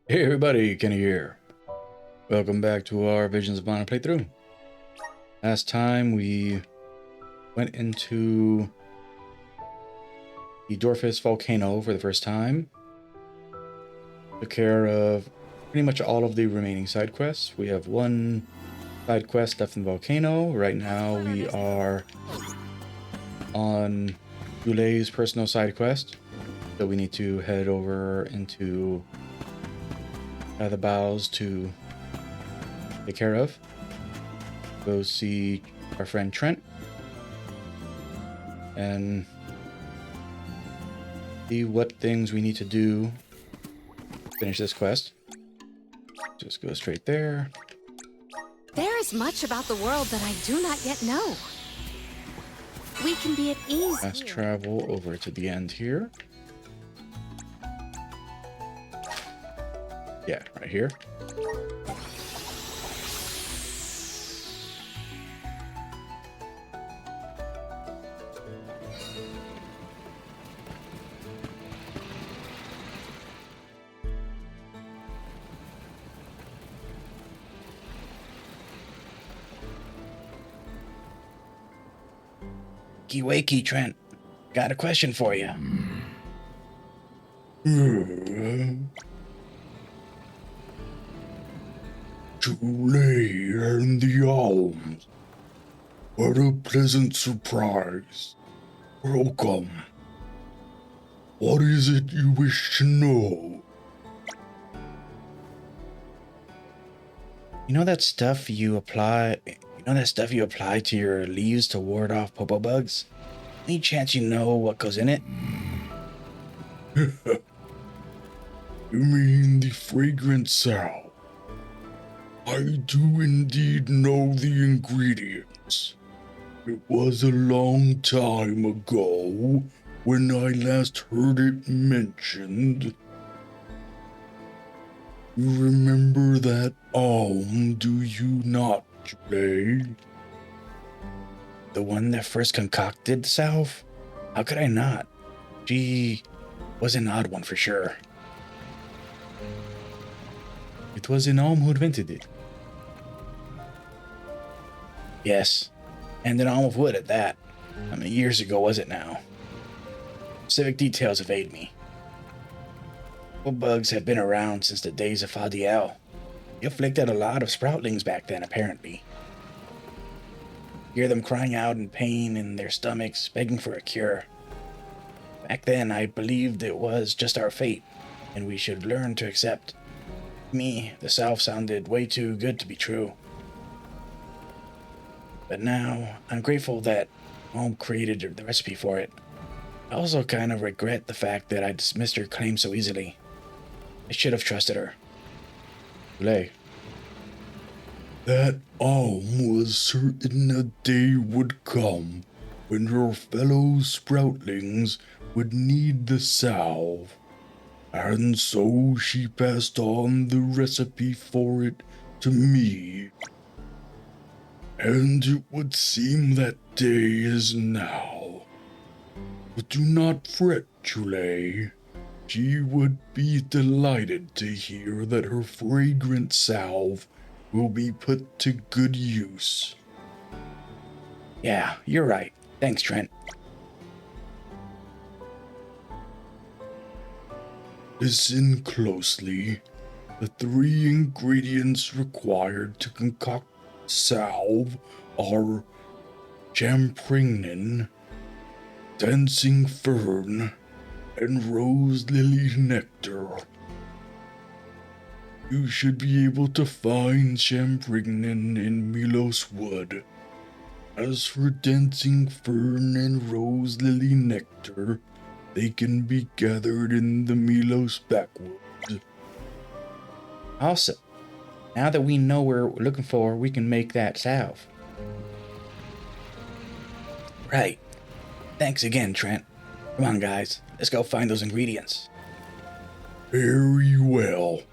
Hey everybody, Kenny here. Welcome back to our Visions of Mana playthrough. Last time we went into the Dorphus volcano for the first time. Took care of pretty much all of the remaining side quests. We have one side quest left in the volcano. Right now we are on Yulei's personal side quest. So we need to head over into the bows to take care of. Go see our friend Trent and see what things we need to do to finish this quest. Just go straight there. There is much about the world that I do not yet know. We can be at ease Fast here. travel over to the end here. Yeah, right here. Wakey, Trent. Got a question for you. Yulei and the Alms. What a pleasant surprise. Welcome. What is it you wish to know? You know that stuff you apply to your leaves to ward off popo bugs? Any chance you know what goes in it? You mean the fragrant salve? I do indeed know the ingredients. It was a long time ago when I last heard it mentioned. You remember that alm, do you not, Yulei? The one that first concocted the salve? How could I not? She was an odd one for sure. It was an alm who invented it. Yes, and an alm of wood at that. How many years ago was it now? Specific details evade me. Wood bugs have been around since the days of Fadiel. He afflicted a lot of sproutlings back then, apparently. Hear them crying out in pain in their stomachs, begging for a cure. Back then, I believed it was just our fate, and we should learn to accept. To me, the salve sounded way too good to be true. But now, I'm grateful that Mom created the recipe for it. I also kind of regret the fact that I dismissed her claim so easily. I should have trusted her. Yulei. That alm was certain a day would come when her fellow sproutlings would need the salve, and so she passed on the recipe for it to me. And it would seem that day is now. But do not fret, Yulei. She would be delighted to hear that her fragrant salve will be put to good use. Yeah, you're right. Thanks, Trent. Listen closely. The 3 ingredients required to concoct salve are champrignon, dancing fern, and rose lily nectar. You should be able to find champrignon in Milos Wood. As for dancing fern and rose lily nectar, they can be gathered in the Milos backwoods. Awesome. Now that we know what we're looking for, we can make that salve. Right. Thanks again, Trent. Come on, guys. Let's go find those ingredients. Very well.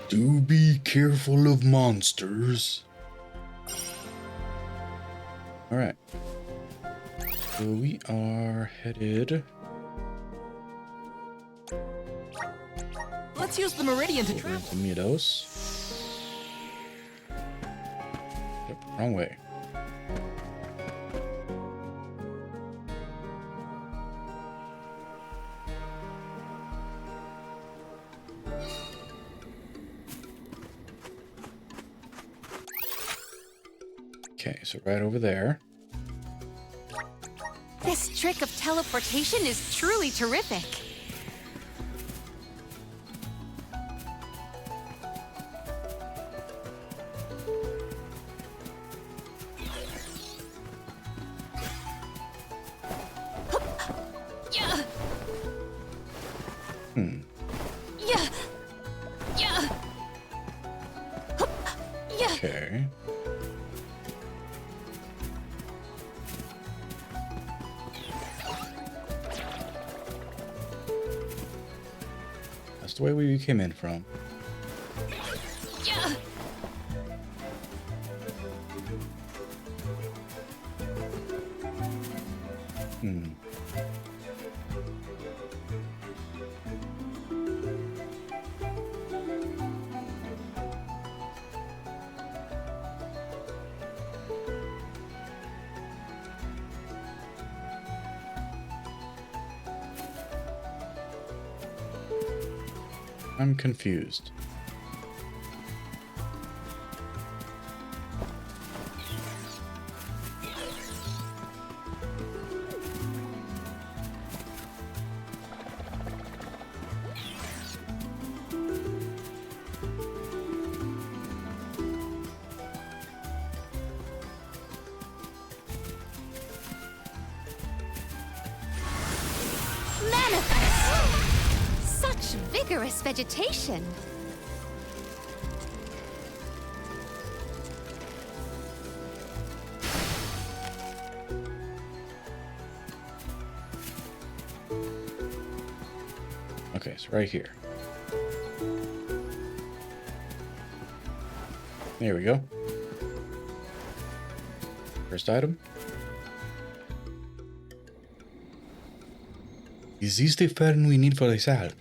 Do be careful of monsters. Alright. So we are headed... Let's use the meridian to Give travel. me those. Yep, wrong way. Okay, so right over there. This trick of teleportation is truly terrific. Yeah. Yeah. Yeah. Yeah. Okay. That's the way we came in from. Yeah. I'm confused. Manifest! Such vigorous vegetation. Okay, so right here. There we go. First item. Is this the fern we need for the salve?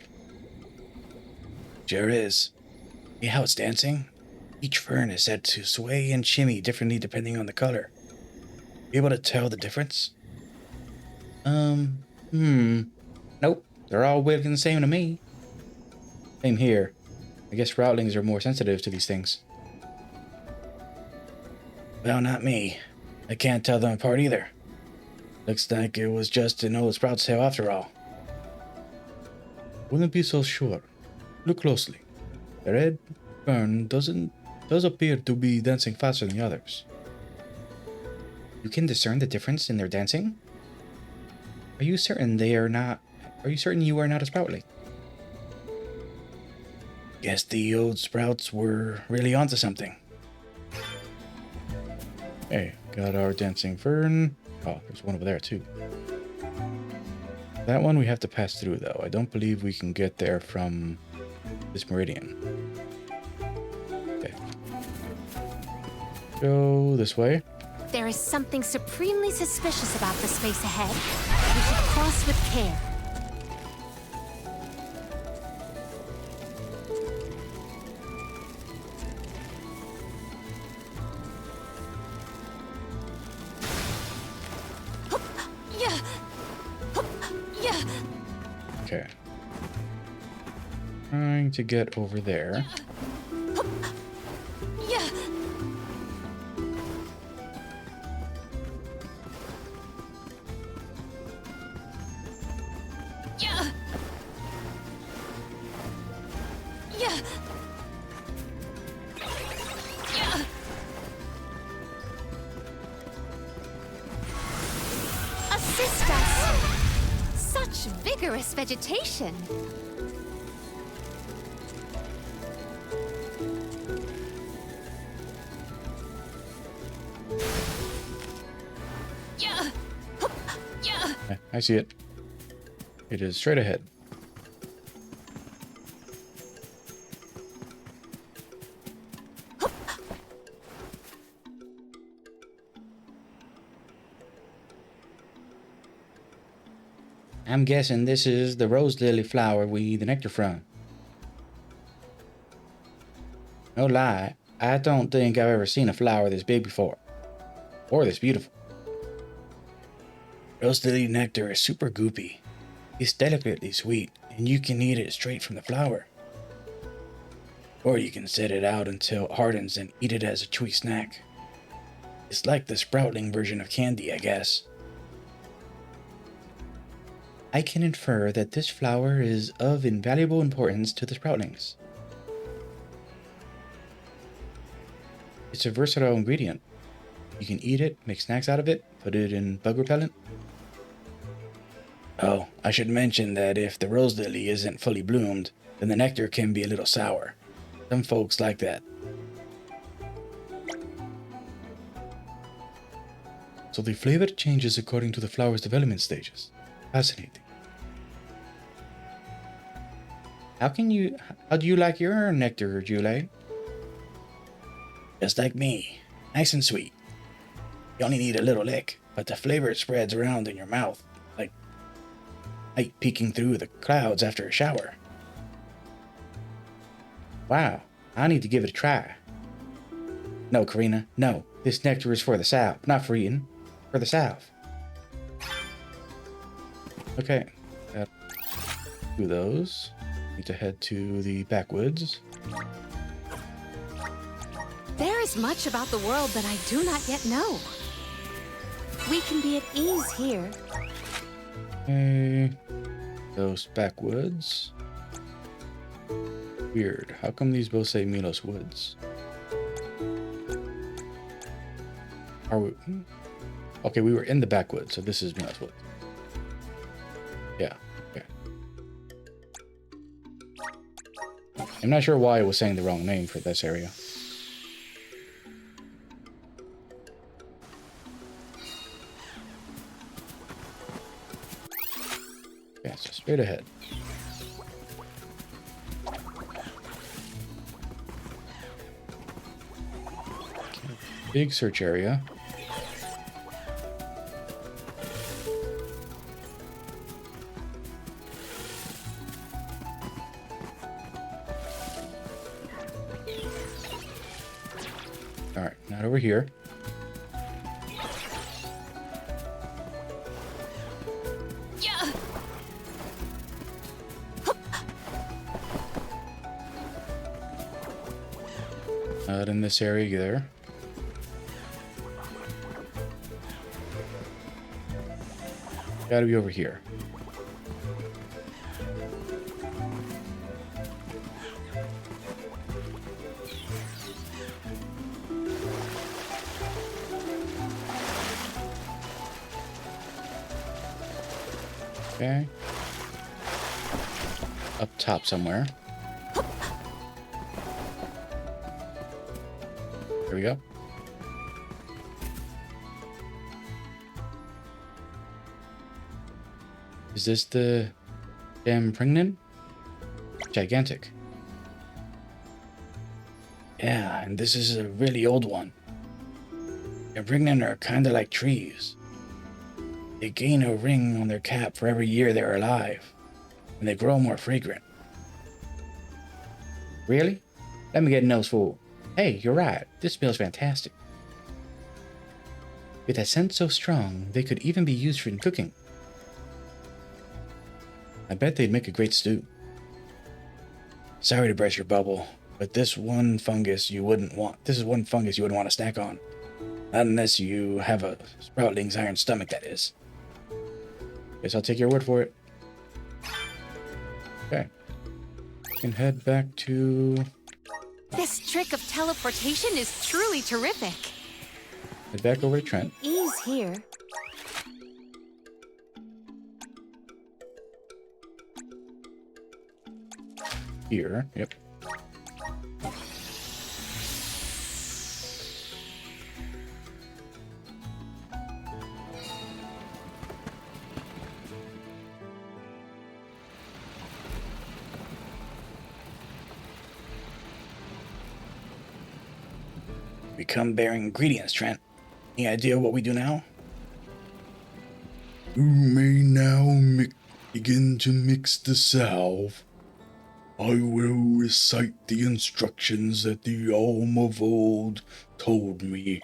Sure is. See how it's dancing? Each fern is said to sway and shimmy differently depending on the color. You able to tell the difference? Nope. They're all wiggling the same to me. Same here. I guess Routlings are more sensitive to these things. Well, not me. I can't tell them apart either. Looks like it was just an old sprout's tail after all. Wouldn't be so sure. Look closely. The red fern does appear to be dancing faster than the others. You can discern the difference in their dancing? Are you certain you are not a Sproutling? Guess the old sprouts were really onto something. Hey, got our dancing fern. Oh, there's one over there too. That one we have to pass through though. I don't believe we can get there from this meridian. Okay. Go this way. There is something supremely suspicious about the space ahead. We should cross with care. Yeah. Yeah. Okay. Trying to get over there. Yeah. Yeah. Yeah. Yeah. Assist us! Such vigorous vegetation. Yeah. Yeah. I see it. It is straight ahead. I'm guessing this is the rose lily flower we need the nectar from. No lie, I don't think I've ever seen a flower this big before. Or this beautiful. Rose lily nectar is super goopy. It's delicately sweet, and you can eat it straight from the flower. Or you can set it out until it hardens and eat it as a chewy snack. It's like the sproutling version of candy, I guess. I can infer that this flower is of invaluable importance to the sproutlings. It's a versatile ingredient. You can eat it, make snacks out of it, put it in bug repellent. Oh, I should mention that if the rose lily isn't fully bloomed, then the nectar can be a little sour. Some folks like that. So the flavor changes according to the flower's development stages. Fascinating. How do you like your nectar, Jule? Just like me. Nice and sweet. You only need a little lick, but the flavor spreads around in your mouth, like light peeking through the clouds after a shower. Wow, I need to give it a try. No, Karina, no. This nectar is for the South, not for eating. For the South. Okay, do those. Need to head to the backwoods. There is much about the world that I do not yet know. We can be at ease here. Okay, those backwoods. Weird. How come these both say Milos Woods? Are we? Okay, we were in the backwoods, so this is Milos Woods. Yeah. Okay. I'm not sure why I was saying the wrong name for this area. Okay, so straight ahead. Okay, big search area. Alright, not over here. Yeah. Not in this area either. Gotta be over here. Okay. Up top somewhere. There we go. Is this the damn pregnant? Gigantic. Yeah, and this is a really old one. The pregnant are kinda like trees. They gain a ring on their cap for every year they're alive, and they grow more fragrant. Really? Let me get a nose full. Hey, you're right. This smells fantastic. With a scent so strong, they could even be used for cooking. I bet they'd make a great stew. Sorry to burst your bubble, but this is one fungus you wouldn't want to snack on. Not unless you have a sproutling's iron stomach, that is. Guess I'll take your word for it. Okay. We can head back to... This trick of teleportation is truly terrific. Head back over to Trent. Ease here. Here, yep. We come bearing ingredients, Trent. Any idea what we do now? You may now begin to mix the salve. I will recite the instructions that the Alm of Old told me.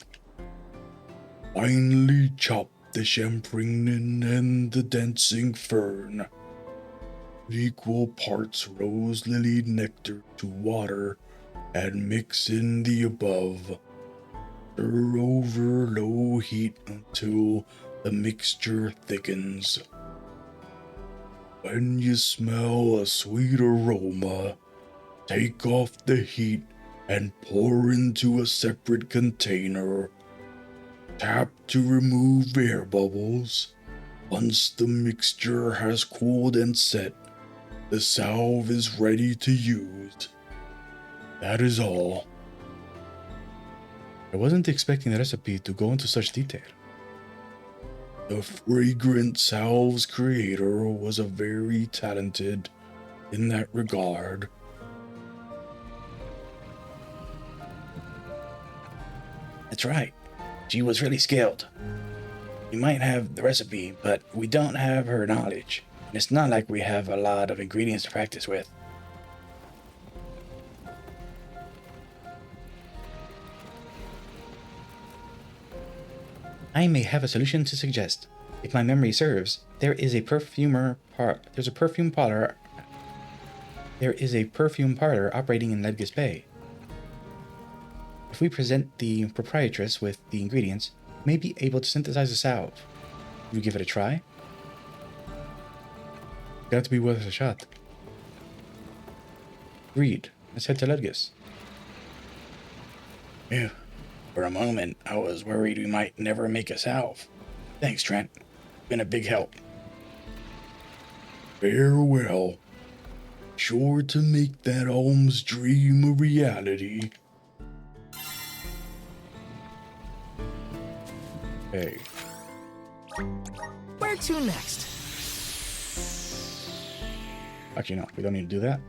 Finely chop the champignон and the dancing fern. Equal parts rose lily nectar to water and mix in the above. Stir over low heat until the mixture thickens. When you smell a sweet aroma, take off the heat and pour into a separate container. Tap to remove air bubbles. Once the mixture has cooled and set, the salve is ready to use. That is all. I wasn't expecting the recipe to go into such detail. The fragrant salve's creator was a very talented in that regard. That's right. She was really skilled. We might have the recipe, but we don't have her knowledge. And it's not like we have a lot of ingredients to practice with. I may have a solution to suggest. If my memory serves, there is a perfume parlor operating in Ledgis Bay. If we present the proprietress with the ingredients, we may be able to synthesize a salve. Will you give it a try? Got to be worth a shot. Agreed. Let's head to Ledgis. Phew. For a moment, I was worried we might never make a salve. Thanks, Trent. Been a big help. Farewell. Sure to make that Alm's dream a reality. Hey. Where to next? Actually, no. We don't need to do that.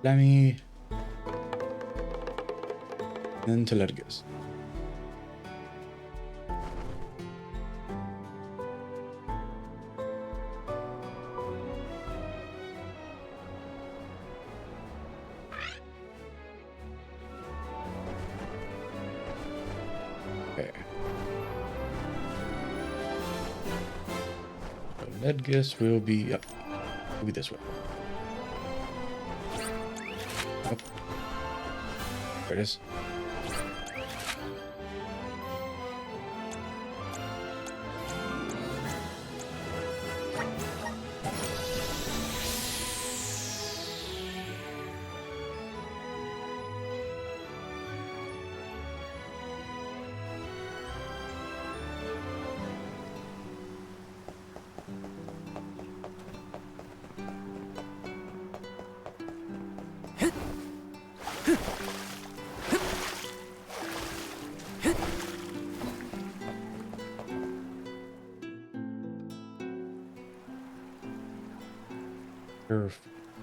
Let me... Then to Ledgis. Okay. So Ledgis will be up. Will be this way. Oh. There it is.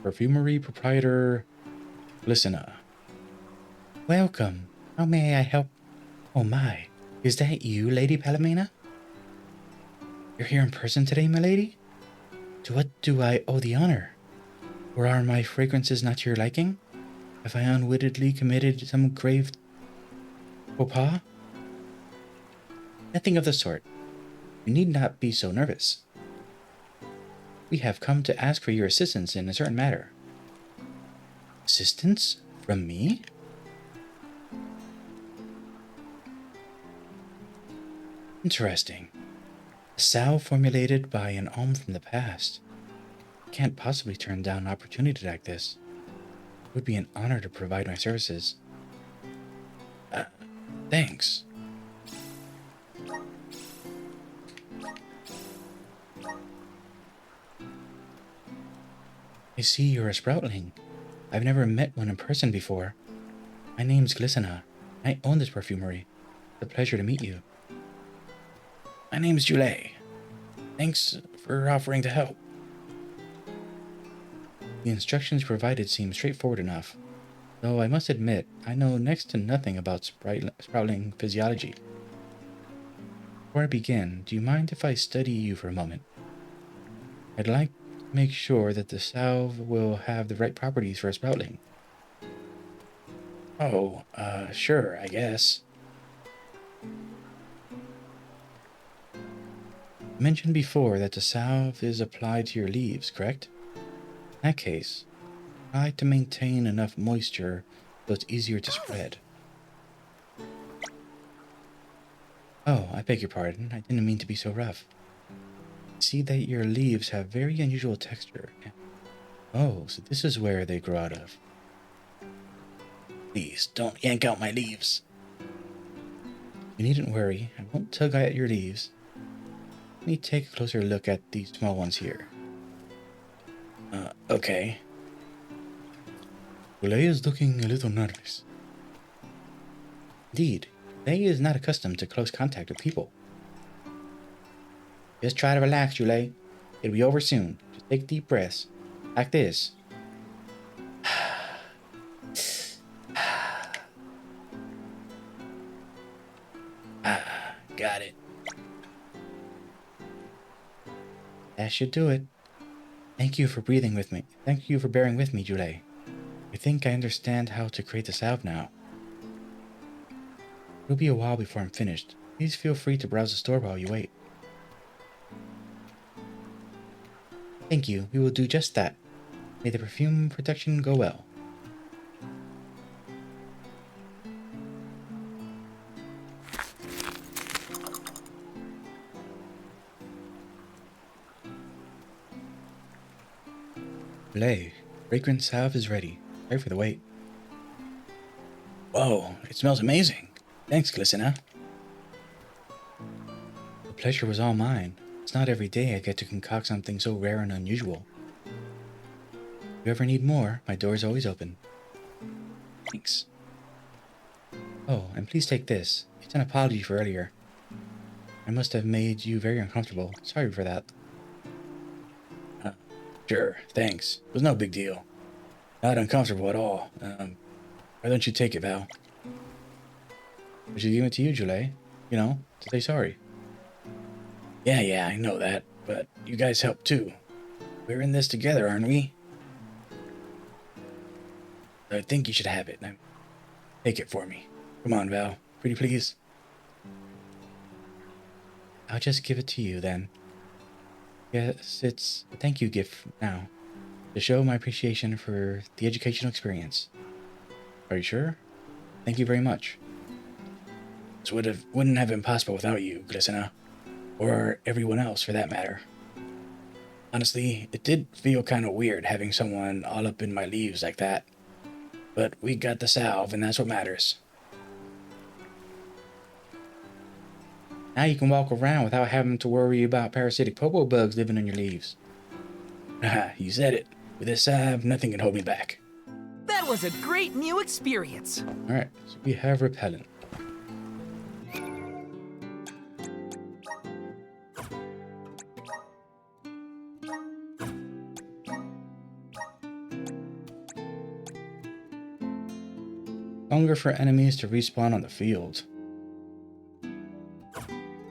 Perfumery proprietor, Listener. Welcome. How may I help? Oh my, is that you, Lady Palomina? You're here in person today, my lady? To what do I owe the honor? Or are my fragrances not to your liking? Have I unwittingly committed some grave faux pas? Nothing of the sort. You need not be so nervous. We have come to ask for your assistance in a certain matter. Assistance? From me? Interesting. A salve formulated by an alm from the past. Can't possibly turn down an opportunity like this. It would be an honor to provide my services. Thanks. I see you're a Sproutling. I've never met one in person before. My name's Glissina. I own this perfumery. It's a pleasure to meet you. My name's Julie. Thanks for offering to help. The instructions provided seem straightforward enough, though I must admit I know next to nothing about Sproutling physiology. Before I begin, do you mind if I study you for a moment? I'd like to make sure that the salve will have the right properties for a Sproutling. Oh, sure, I guess. I mentioned before that the salve is applied to your leaves, correct? In that case, try to maintain enough moisture so it's easier to spread. Oh, I beg your pardon. I didn't mean to be so rough. I see that your leaves have very unusual texture. Oh, so this is where they grow out of. Please, don't yank out my leaves. You needn't worry. I won't tug at your leaves. Let me take a closer look at these small ones here. Okay. Goulet is looking a little nervous. Indeed, Julie is not accustomed to close contact with people. Just try to relax, Julie. It'll be over soon. Just take deep breaths. Like this. Got it. That should do it. Thank you for breathing with me. Thank you for bearing with me, Julie. I think I understand how to create the salve now. It'll be a while before I'm finished. Please feel free to browse the store while you wait. Thank you. We will do just that. May the perfume protection go well. Belay, fragrant salve is ready. Sorry for the wait. Whoa, it smells amazing. Thanks, Glycina. The pleasure was all mine. It's not every day I get to concoct something so rare and unusual. If you ever need more, my door is always open. Thanks. Oh, and please take this. It's an apology for earlier. I must have made you very uncomfortable. Sorry for that. Sure, thanks. It was no big deal. Not uncomfortable at all. Why don't you take it, Val? I should give it to you, Julie. You know, to say sorry. Yeah, I know that. But you guys helped too. We're in this together, aren't we? I think you should have it. Now, take it for me. Come on, Val. Pretty please. I'll just give it to you then. Yes, it's a thank you gift now, to show my appreciation for the educational experience. Are you sure? Thank you very much. This wouldn't have been possible without you, Glycina, or everyone else for that matter. Honestly, it did feel kind of weird having someone all up in my leaves like that, but we got the salve, and that's what matters. Now you can walk around without having to worry about parasitic popo bugs living on your leaves. You said it. With this salve, nothing can hold me back. That was a great new experience. Alright, so we have repellent. Longer for enemies to respawn on the field.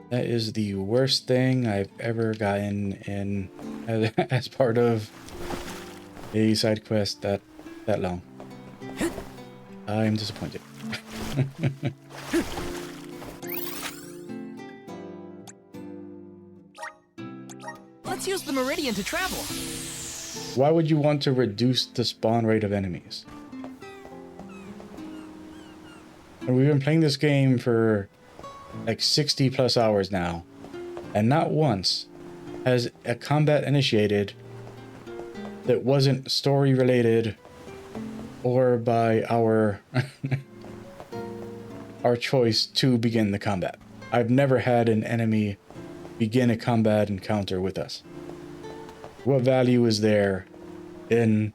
That is the worst thing I've ever gotten in as part of a side quest that long. I'm disappointed. Let's use the Meridian to travel. Why would you want to reduce the spawn rate of enemies? And we've been playing this game for like 60 plus hours now, and not once has a combat initiated that wasn't story related or by our our choice to begin the combat. I've never had an enemy begin a combat encounter with us. What value is there in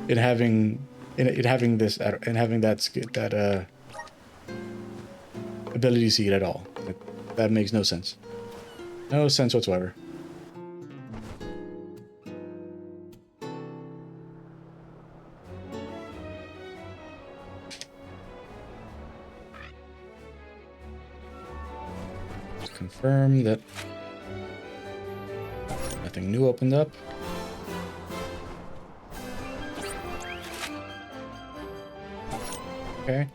in having this and having that ability seed at all? That makes no sense. No sense whatsoever. Confirm that Nothing new opened up. Okay.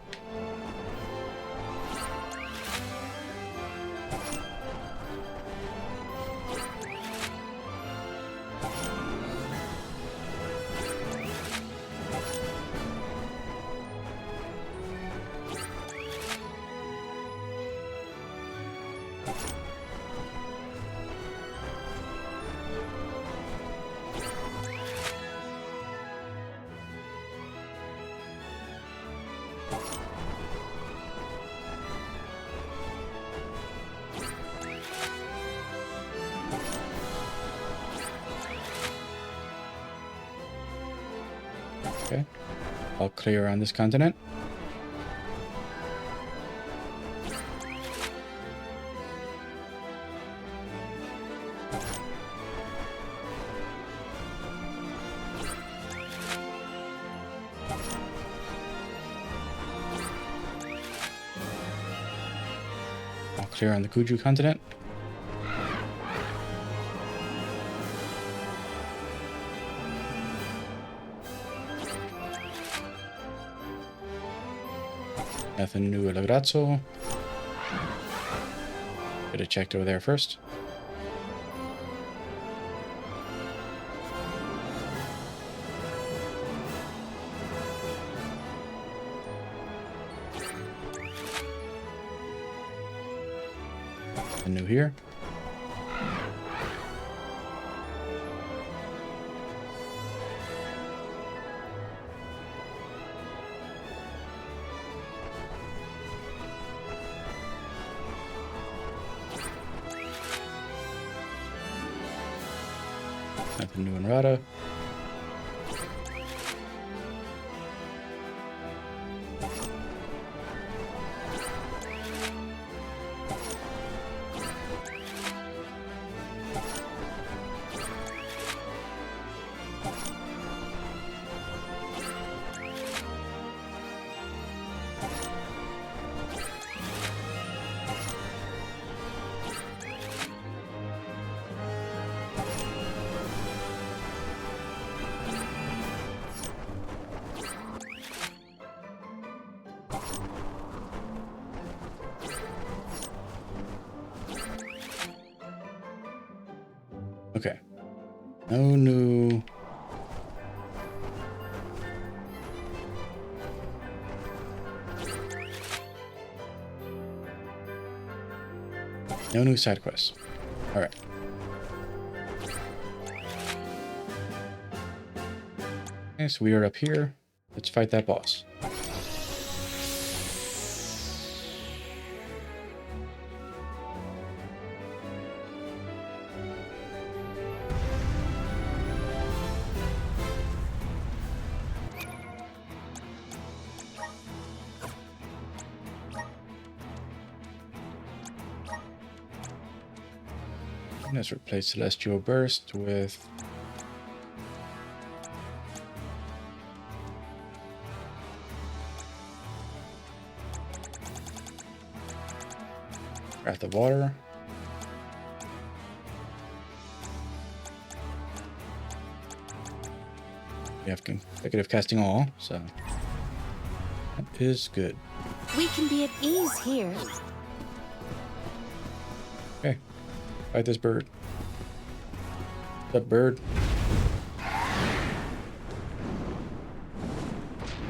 Okay. All clear on this continent. All clear on the Kuju continent. Nothing new at Lagrazzo. Could have checked over there first. Nothing new here. Nothing new in Rada. Okay. No new. No new side quests. All right. Okay, so we are up here. Let's fight that boss. Let's replace Celestial Burst with Wrath of Water. We have consecutive casting all, so that is good. We can be at ease here. Okay, fight this bird. What's up, bird?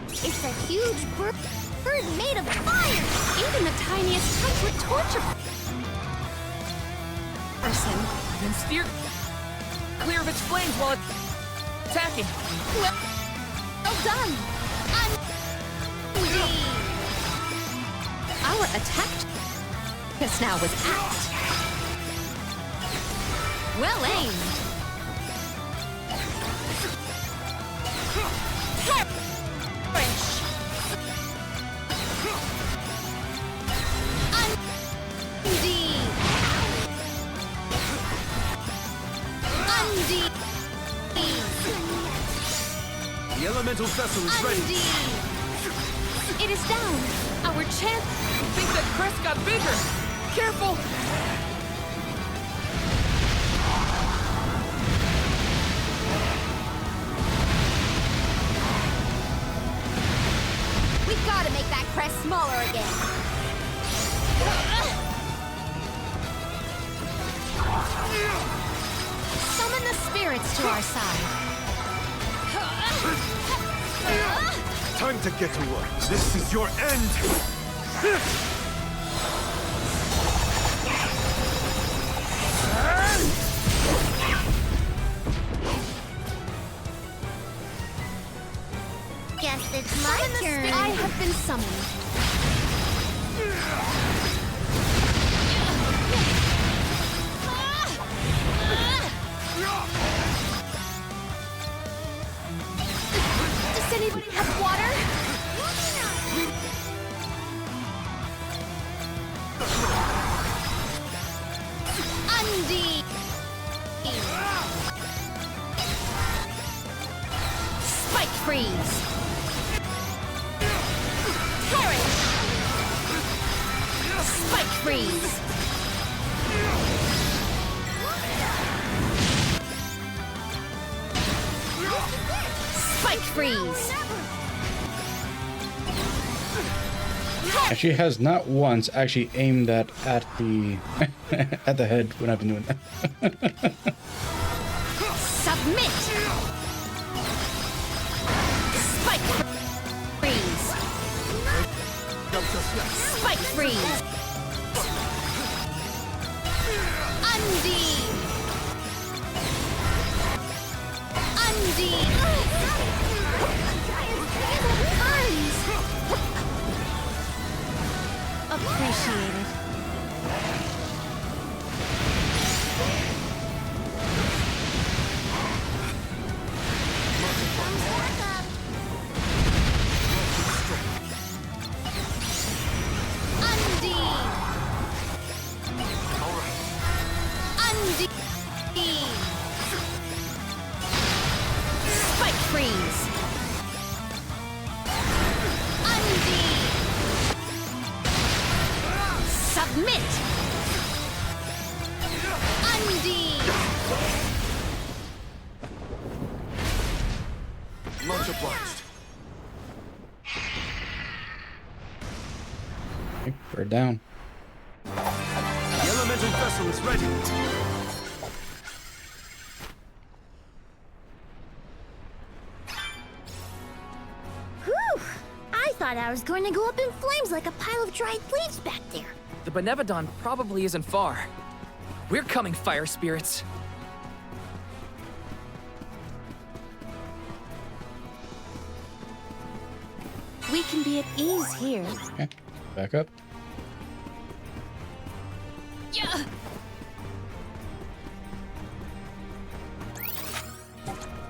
It's a huge bird made of fire. Even the tiniest touch would torture person. Then steer clear of its flames while it's attacking. Well done. Our attack just now was apt. Well aimed. The elemental vessel is ready. It is down. Our champ. I think that crest got bigger. Careful. back press smaller again. Summon the spirits to our side. Time to get to work. This is your end! Guess it's my turn. I have been summoned. Does anybody have water? Undine! Spike freeze! Perish! Spike freeze! Spike freeze! And she has not once actually aimed that at the at the head when I've been doing that. Submit! Spike freeze! Spike freeze! Undine! Undine! Arms! Appreciated. Undine! Undine! Spike freeze! Undine! Submit! Undine! Much obliged. Okay, we're down. The elemental vessel is ready. Whew! I thought I was going to go up in flames like a pile of dried leaves back there. The Benevodon probably isn't far. We're coming, fire spirits. We can be at ease here. Okay, back up. Yeah.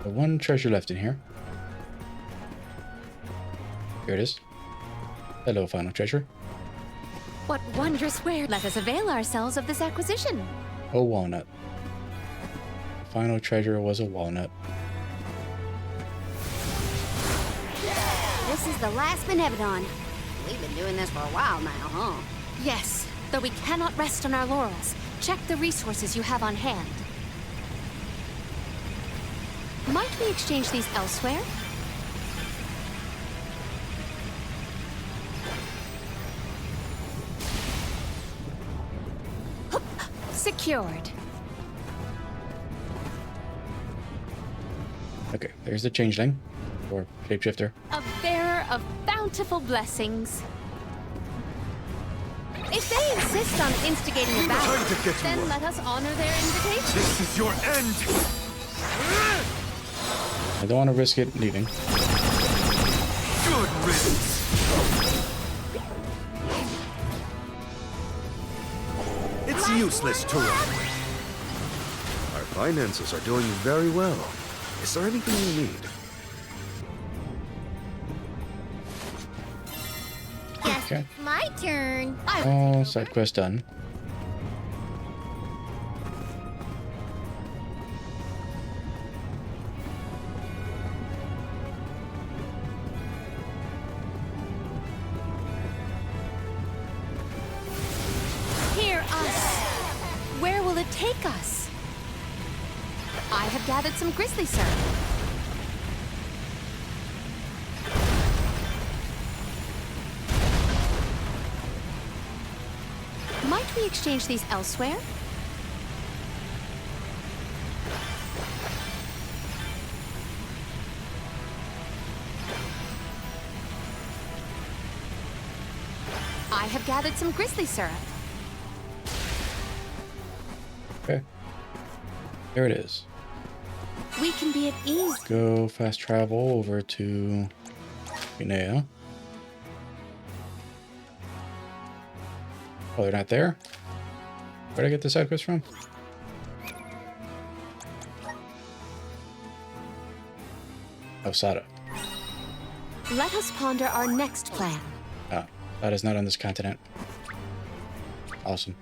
The one treasure left in here. Here it is. Hello, final treasure. What wondrous ware. Let us avail ourselves of this acquisition. A walnut. Final treasure was a walnut. This is the last Benevodon. We've been doing this for a while now, huh? Yes, though we cannot rest on our laurels. Check the resources you have on hand. Might we exchange these elsewhere? Hup! Secured. Okay, there's the changeling. Or shapeshifter. A bearer of bountiful blessings. If they insist on instigating a battle, Time to get to then work. let us honor their invitation. This is your end! I don't want to risk it leaving. Good riddance! It's useless to run. Our finances are doing very well. Is there anything you need? Guess Okay. it's my turn. All side quest done. Hear us. Where will it take us? I have gathered some grizzly syrup. we exchange these elsewhere? I have gathered some grizzly syrup. Okay. There it is. We can be at ease. Go fast travel over to Guinea. Oh, they're not there? Where'd I get the side quest from? Oh, Sada. Let us ponder our next plan. Ah, Sada's not on this continent. Awesome.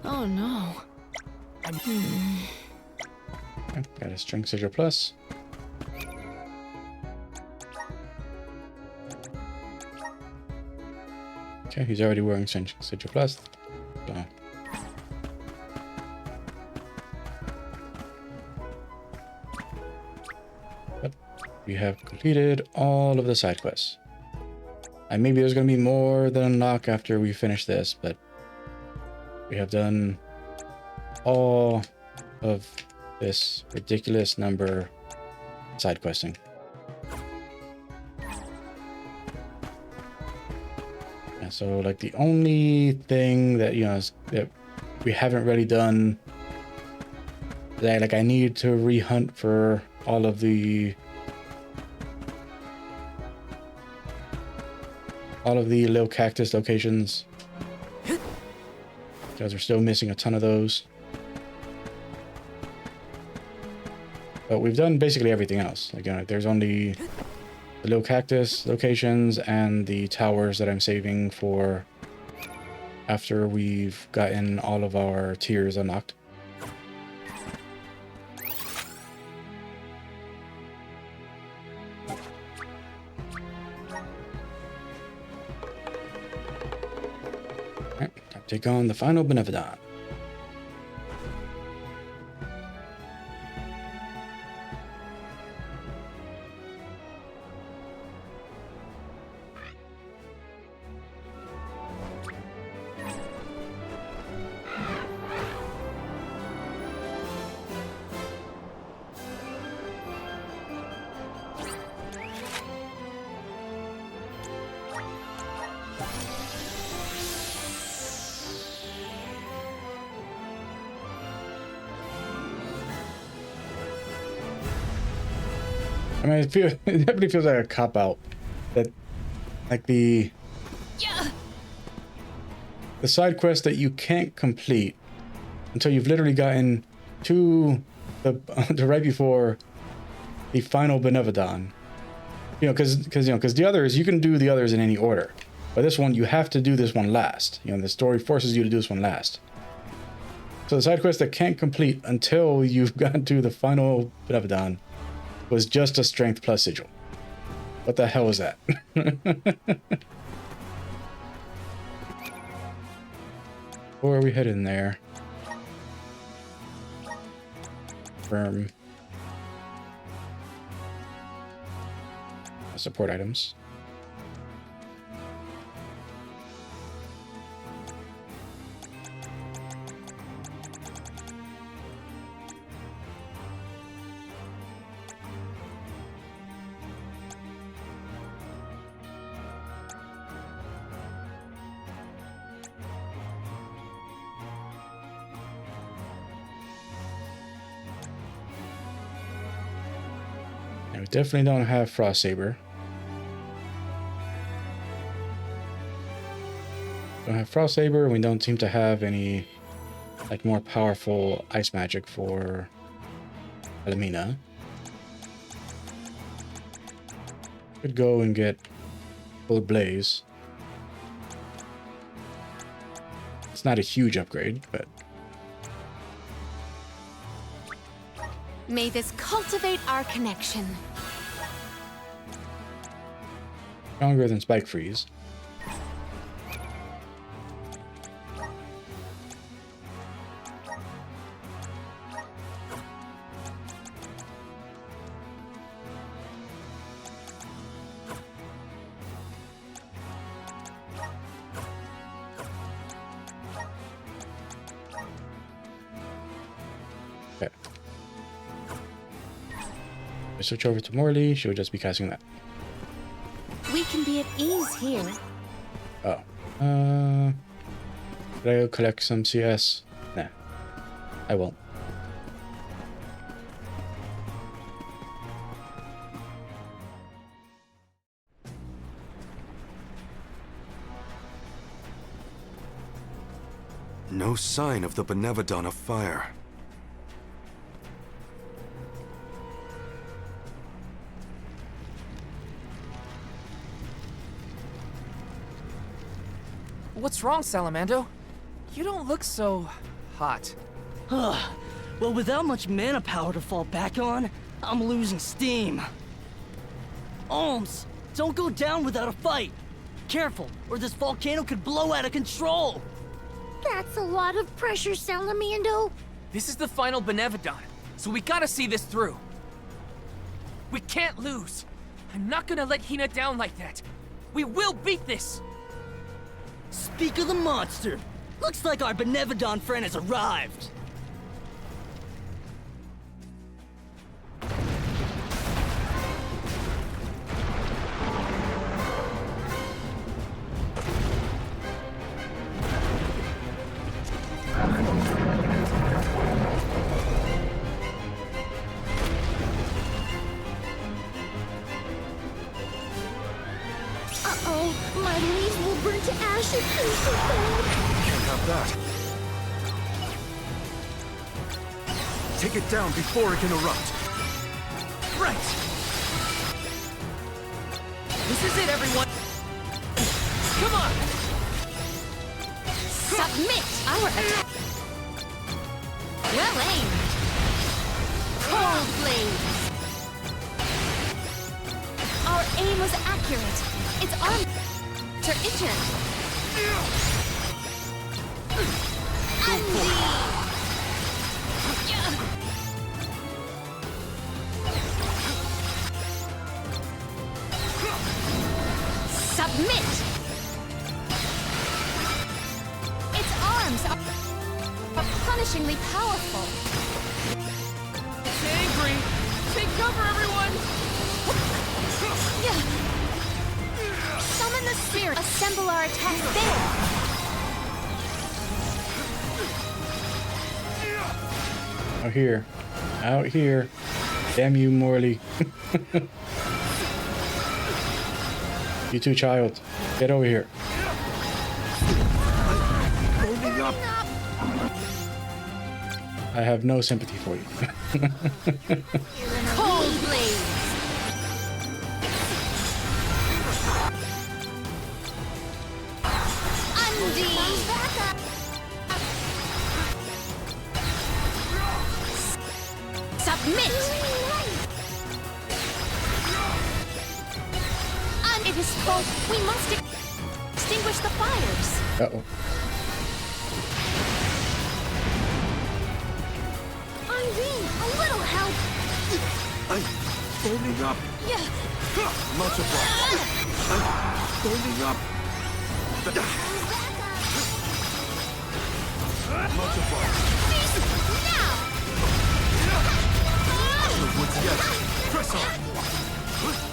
Oh no. Okay, got a Strength Sigil Plus. Okay, he's already wearing Strength Sigil Plus. So. But we have completed all of the side quests. And maybe there's going to be more that unlock after we finish this, but we have done all of this ridiculous number side questing. And so like the only thing that, you know, that we haven't really done that like I need to rehunt for all of the little cactus locations, because we're still missing a ton of those. But we've done basically everything else. Like, you know, there's only the little cactus locations and the towers that I'm saving for after we've gotten all of our tiers unlocked. Alright, time to take on the final Benevodon. I mean, it definitely feels like a cop-out that, like, the side quest that you can't complete until you've literally gotten to the right before the final Benevodon. You know, because the others, you can do the others in any order, but this one you have to do this one last. You know, the story forces you to do this one last. So the side quest that can't complete until you've gotten to the final Benevodon was just a Strength plus sigil. What the hell was that? Where are we heading there? Firm. Support items. we definitely don't have Frost Saber. Don't have Frost Saber, and we don't seem to have any like more powerful ice magic for Alamina. Could go and get Full Blaze. It's not a huge upgrade, but May this cultivate our connection. stronger than Spike Freeze. Okay. I switch over to Morley, she'll just be casting that. We can be at ease here. Oh. Did I go collect some CS? Nah. I won't. No sign of the Benevodon of Fire. What's wrong, Salamando? You don't look so hot. Well, without much mana power to fall back on, I'm losing steam. Alms, don't go down without a fight. Careful, or this volcano could blow out of control. That's a lot of pressure, Salamando. This is the final Benevodon, so we gotta see this through. We can't lose. I'm not gonna let Hina down like that. We will beat this! Speak of the monster. Looks like our Benevodon friend has arrived. Uh-oh, my leaves will burn to ash if things go bad. Can't have that. Take it down before it can erupt. Right! This is it, everyone! Come on! Submit our attack. Well aimed. Cold Blaze. Our aim was accurate. Its arms are injured. Submit! Its arms are punishingly powerful. It's angry! Take cover, everyone! Summon the spirit. Assemble our attack there. Out here. Out here. Damn you, Morley. You too, child. Get over here. Holding up. I have no sympathy for you. Cold Blaze. Submit! And it is full. We must extinguish the fires. Uh-oh. Undine, a little help. I'm folding up. Multiply. I'm folding up. Multiply. Now! The woods yet. Press on.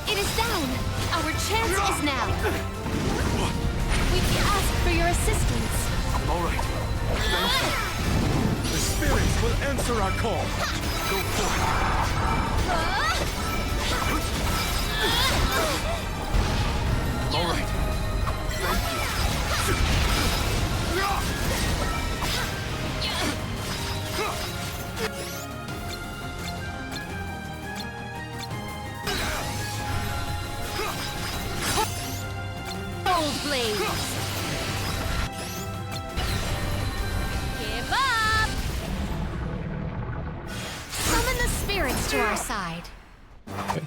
It is down. Our chance is now. We ask for your assistance. All right. The spirits will answer our call. Go for it. Gold Blaze! Give up! Summon the spirits to our side. Okay.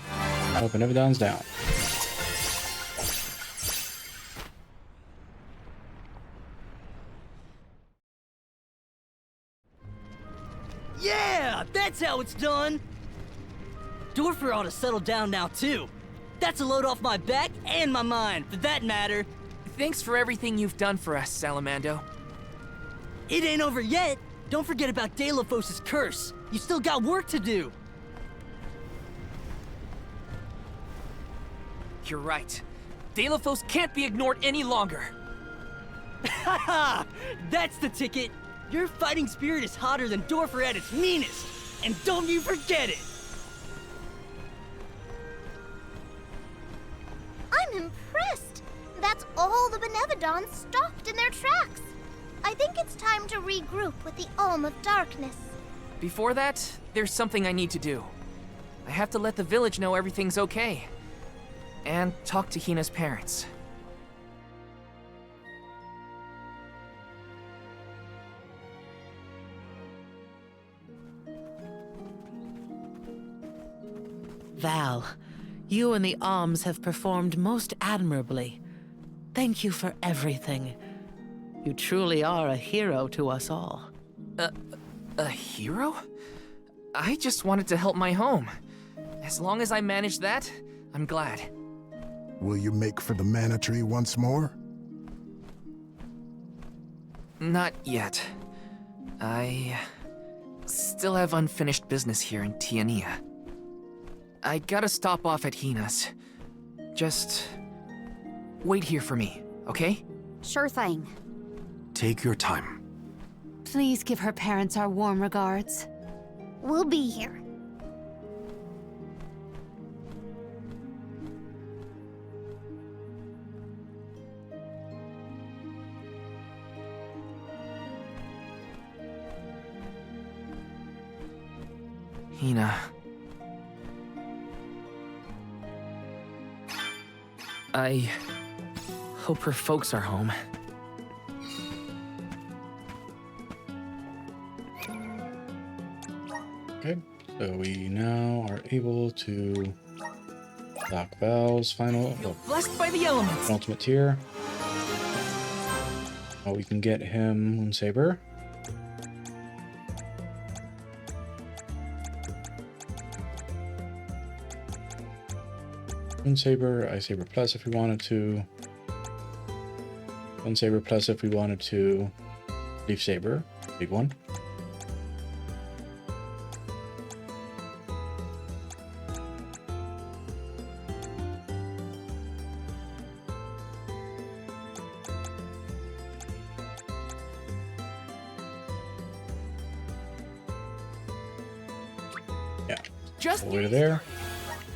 Oh, Benevodon's down. Yeah, that's how it's done. Dorfer ought to settle down now, too. That's a load off my back and my mind, for that matter. Thanks for everything you've done for us, Salamando. It ain't over yet. Don't forget about Delphos' curse. You still got work to do. You're right. Delphos can't be ignored any longer. Haha! That's the ticket. Your fighting spirit is hotter than Dorfer at its meanest. And don't you forget it! I'm impressed. That's all the Benevodons stopped in their tracks. I think it's time to regroup with the Alm of Darkness. Before that, there's something I need to do. I have to let the village know everything's okay. And talk to Hina's parents. Val, you and the Alms have performed most admirably. Thank you for everything. You truly are a hero to us all. A hero? I just wanted to help my home. As long as I manage that, I'm glad. Will you make for the Mana Tree once more? Not yet. I still have unfinished business here in Tiania. I gotta stop off at Hina's. Just wait here for me, okay? Sure thing. Take your time. Please give her parents our warm regards. We'll be here. Hina. I hope her folks are home. Okay, so we now are able to lock Val's final Blessed by the elements. ultimate tier. Oh, we can get him Moonsaber. Moonsaber, Ice Saber Plus if we wanted to. Moonsaber Plus if we wanted to. Leaf Saber, big one. Yeah, Just all the way to there.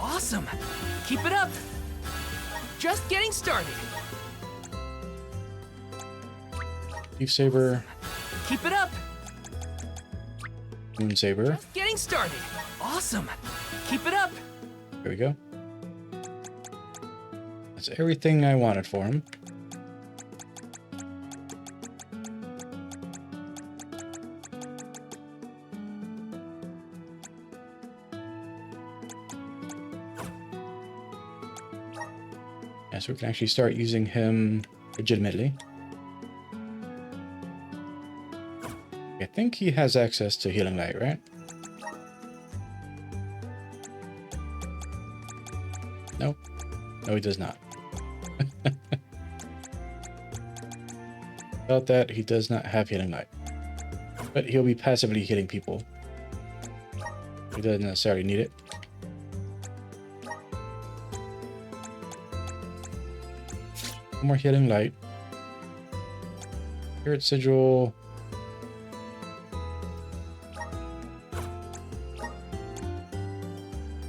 awesome. Keep it up. Just getting started. Leaf Saber, Keep it up. Moonsaber. Just getting started. Awesome. Keep it up. There we go. That's everything I wanted for him. Yeah, so we can actually start using him legitimately. I think he has access to Healing Light, right? No. No, he does not. About that, he does not have Healing Light. But he'll be passively hitting people. He doesn't necessarily need it. One more Healing Light. Spirit Sigil.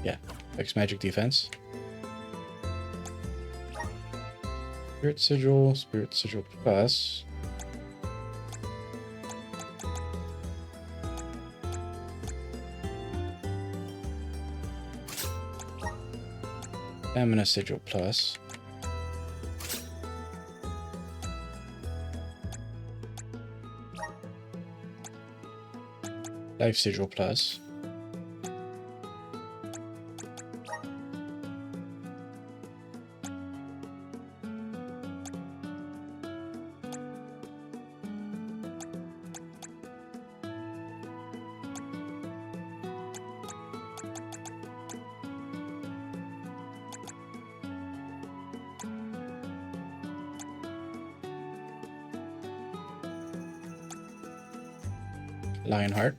Yeah, X Magic Defense. Spirit Sigil Plus. Stamina Sigil Plus. Life Sigil Plus. Lionheart.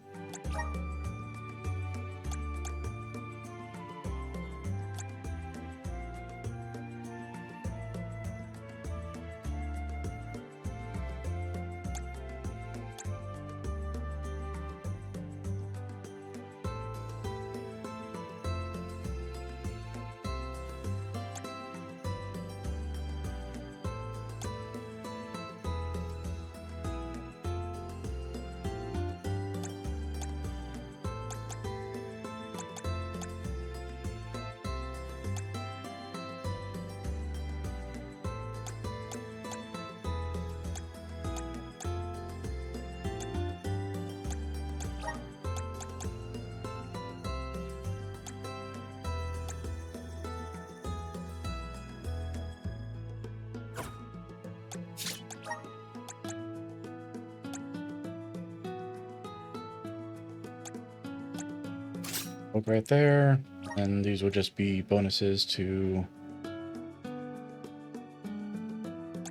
Hook right there, and these will just be bonuses to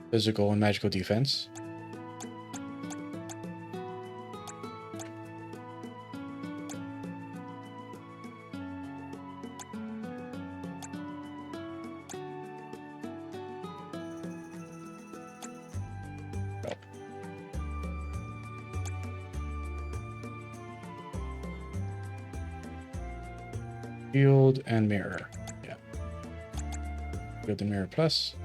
physical and magical defense. Shield and mirror. Yeah. Shield and mirror plus.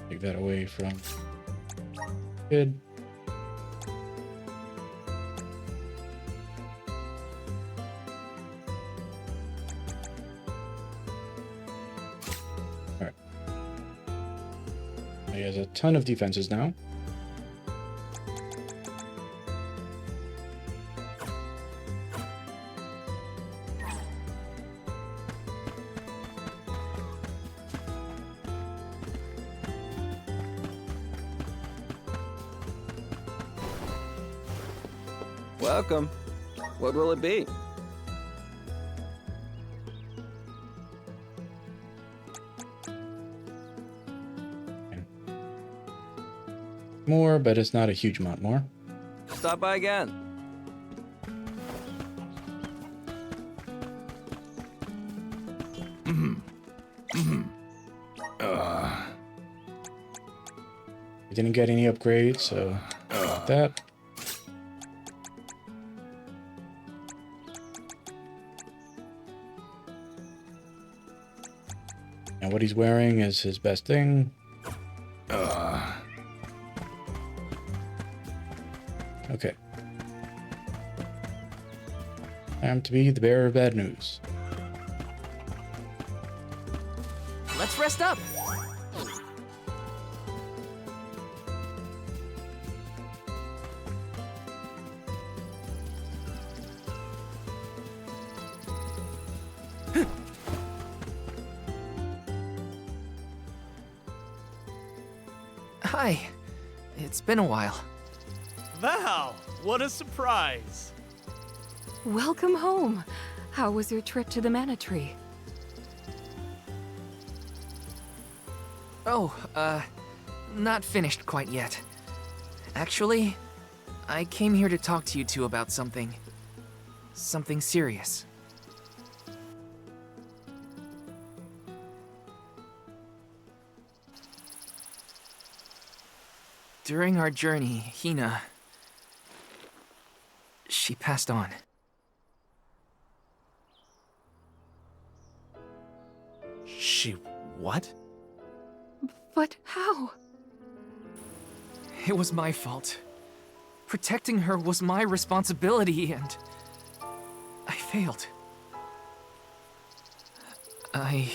Take that away from kid. Alright. He has a ton of defenses now. Welcome. What will it be? More, but it's not a huge amount more. Stop by again. We didn't get any upgrades, so that. And what he's wearing is his best thing. Okay. Time to be the bearer of bad news. Let's rest up. Hi. It's been a while. Val, what a surprise! Welcome home. How was your trip to the Mana Tree? Oh, not finished quite yet. Actually, I came here to talk to you two about something. Something serious. During our journey, Hina... she passed on. She what? But how? It was my fault. Protecting her was my responsibility, and... I failed. I...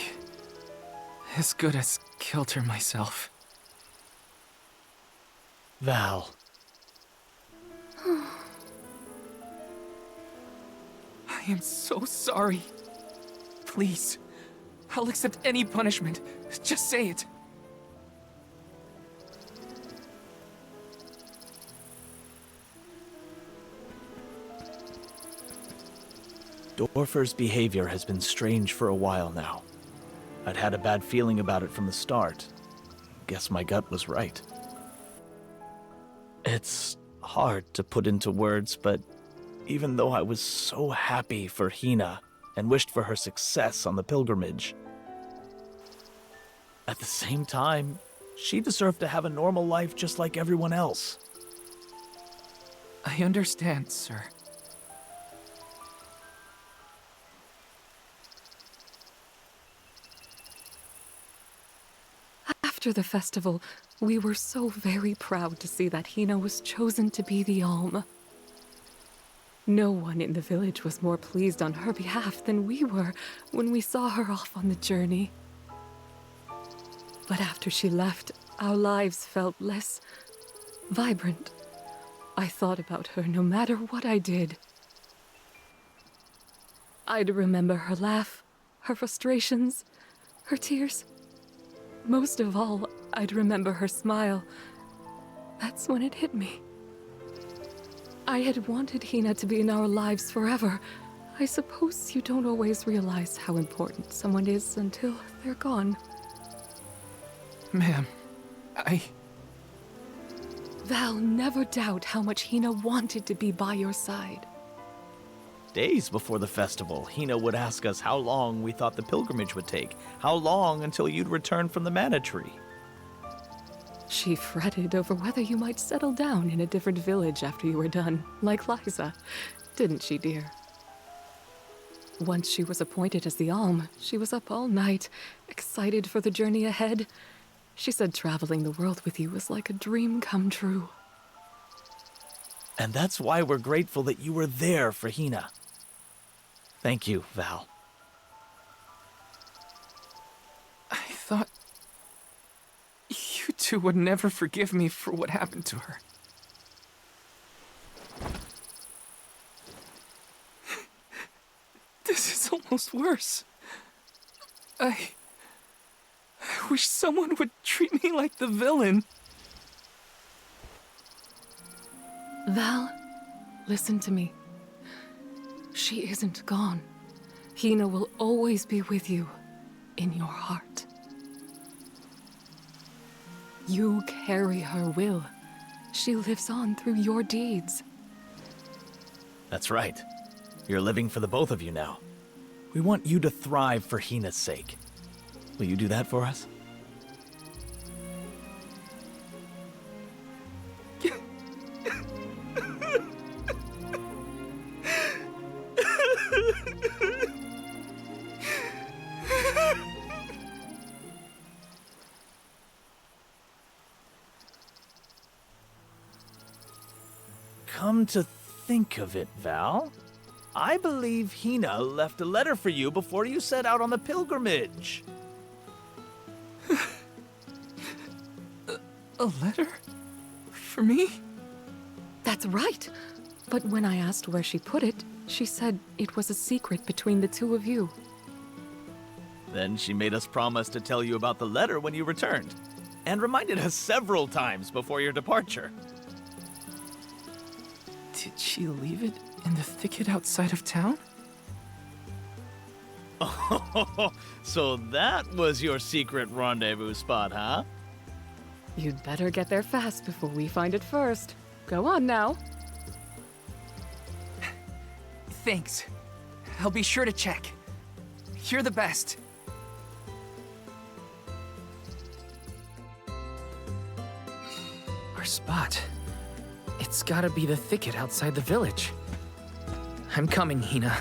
as good as killed her myself. Val. I am so sorry. Please, I'll accept any punishment. Just say it. Dorfer's behavior has been strange for a while now. I'd had a bad feeling about it from the start. Guess my gut was right. It's hard to put into words, but even though I was so happy for Hina and wished for her success on the pilgrimage, at the same time, she deserved to have a normal life just like everyone else. I understand, sir. After the festival, we were so very proud to see that Hina was chosen to be the Alm. No one in the village was more pleased on her behalf than we were when we saw her off on the journey. But after she left, our lives felt less vibrant. I thought about her no matter what I did. I'd remember her laugh, her frustrations, her tears. Most of all, I'd remember her smile. That's when it hit me. I had wanted Hina to be in our lives forever. I suppose you don't always realize how important someone is until they're gone. Ma'am, Val, never doubt how much Hina wanted to be by your side. Days before the festival, Hina would ask us how long we thought the pilgrimage would take, how long until you'd return from the Mana Tree. She fretted over whether you might settle down in a different village after you were done, like Liza. Didn't she, dear? Once she was appointed as the Alm, she was up all night, excited for the journey ahead. She said traveling the world with you was like a dream come true. And that's why we're grateful that you were there for Hina. Thank you, Val. I thought you two would never forgive me for what happened to her. This is almost worse. I wish someone would treat me like the villain. Val, listen to me. She isn't gone. Hina will always be with you, in your heart. You carry her will. She lives on through your deeds. That's right. You're living for the both of you now. We want you to thrive for Hina's sake. Will you do that for us? Come to think of it, Val, I believe Hina left a letter for you before you set out on the pilgrimage. A letter? For me? That's right. But when I asked where she put it, she said it was a secret between the two of you. Then she made us promise to tell you about the letter when you returned, and reminded us several times before your departure. Did she leave it in the thicket outside of town? Oh, so that was your secret rendezvous spot, huh? You'd better get there fast before we find it first. Go on now. Thanks. I'll be sure to check. You're the best. Our spot. It's gotta be the thicket outside the village. I'm coming, Hina.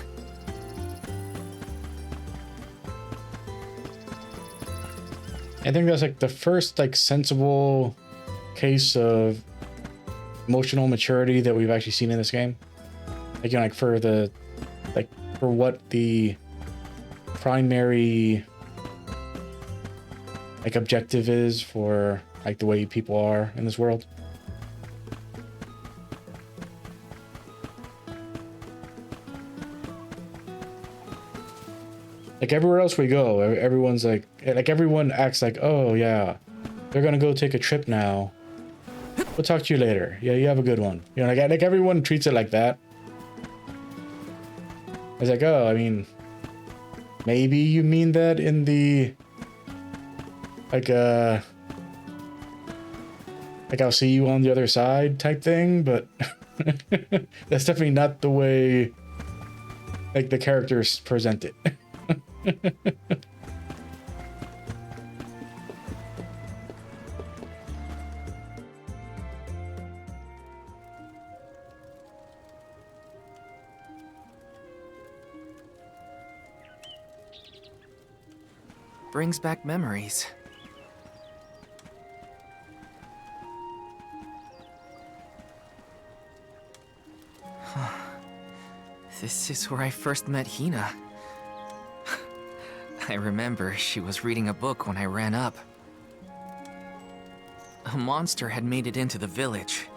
I think that's like the first like sensible case of emotional maturity that we've actually seen in this game. Like, you know, like for the for what the primary like objective is for like the way people are in this world. Like everywhere else we go, everyone's like everyone acts like, oh yeah, they're gonna go take a trip now. We'll talk to you later. Yeah, you have a good one. You know, like everyone treats it like that. It's like, oh, I mean, maybe you mean that in the like I'll see you on the other side type thing, but that's definitely not the way like the characters present it. Brings back memories. This is where I first met Hina. I remember she was reading a book when I ran up. A monster had made it into the village,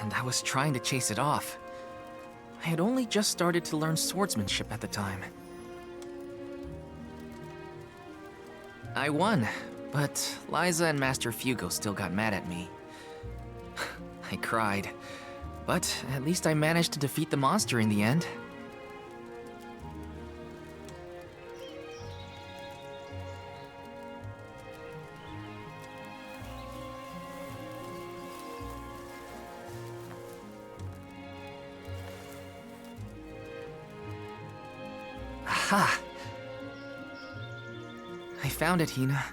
and I was trying to chase it off. I had only just started to learn swordsmanship at the time. I won, but Liza and Master Fugo still got mad at me. I cried, but at least I managed to defeat the monster in the end. Aha! I found it, Hina.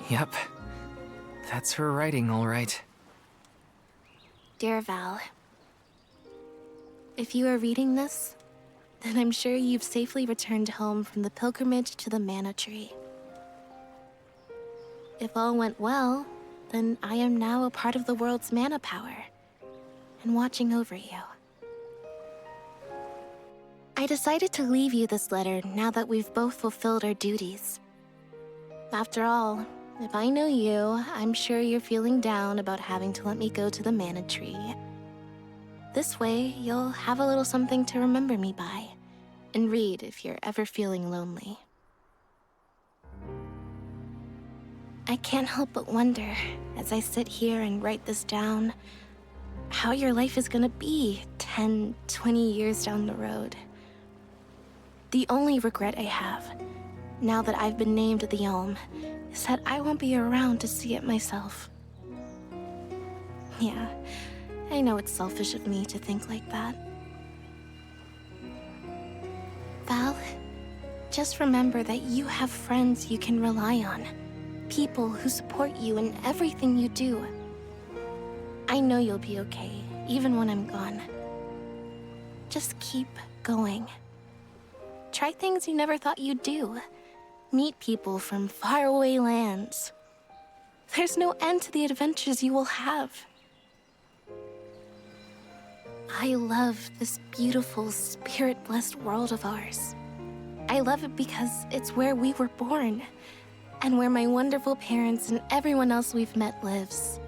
Yep. That's her writing, all right. Dear Val, if you are reading this, then I'm sure you've safely returned home from the pilgrimage to the Mana Tree. If all went well, then I am now a part of the world's mana power, and watching over you. I decided to leave you this letter now that we've both fulfilled our duties. After all, if I know you, I'm sure you're feeling down about having to let me go to the Mana Tree. This way, you'll have a little something to remember me by, and read if you're ever feeling lonely. I can't help but wonder, as I sit here and write this down, how your life is gonna be 10, 20 years down the road. The only regret I have, now that I've been named the Elm, is that I won't be around to see it myself. Yeah, I know it's selfish of me to think like that. Val, just remember that you have friends you can rely on. People who support you in everything you do. I know you'll be okay, even when I'm gone. Just keep going. Try things you never thought you'd do. Meet people from faraway lands. There's no end to the adventures you will have. I love this beautiful, spirit-blessed world of ours. I love it because it's where we were born, and where my wonderful parents and everyone else we've met lives.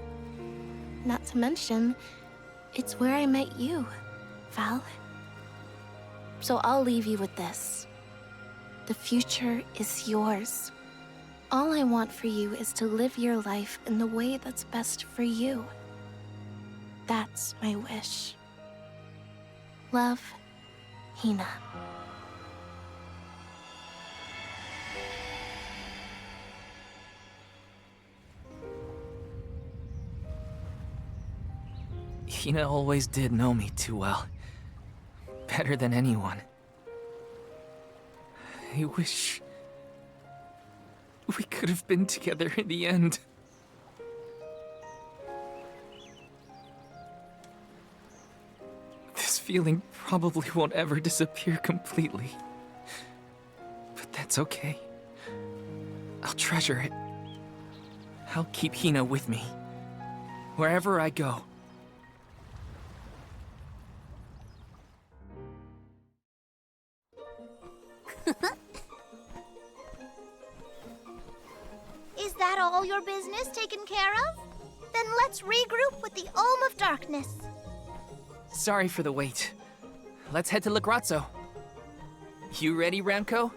Not to mention, it's where I met you, Val. So I'll leave you with this. The future is yours. All I want for you is to live your life in the way that's best for you. That's my wish. Love, Hina. Hina always did know me too well. Better than anyone. I wish we could have been together in the end. This feeling probably won't ever disappear completely. But that's okay. I'll treasure it. I'll keep Hina with me, wherever I go. Is that business taken care of? Then let's regroup with the Olm of Darkness. Sorry for the wait. Let's head to Le Grazzo. You ready, Ramco?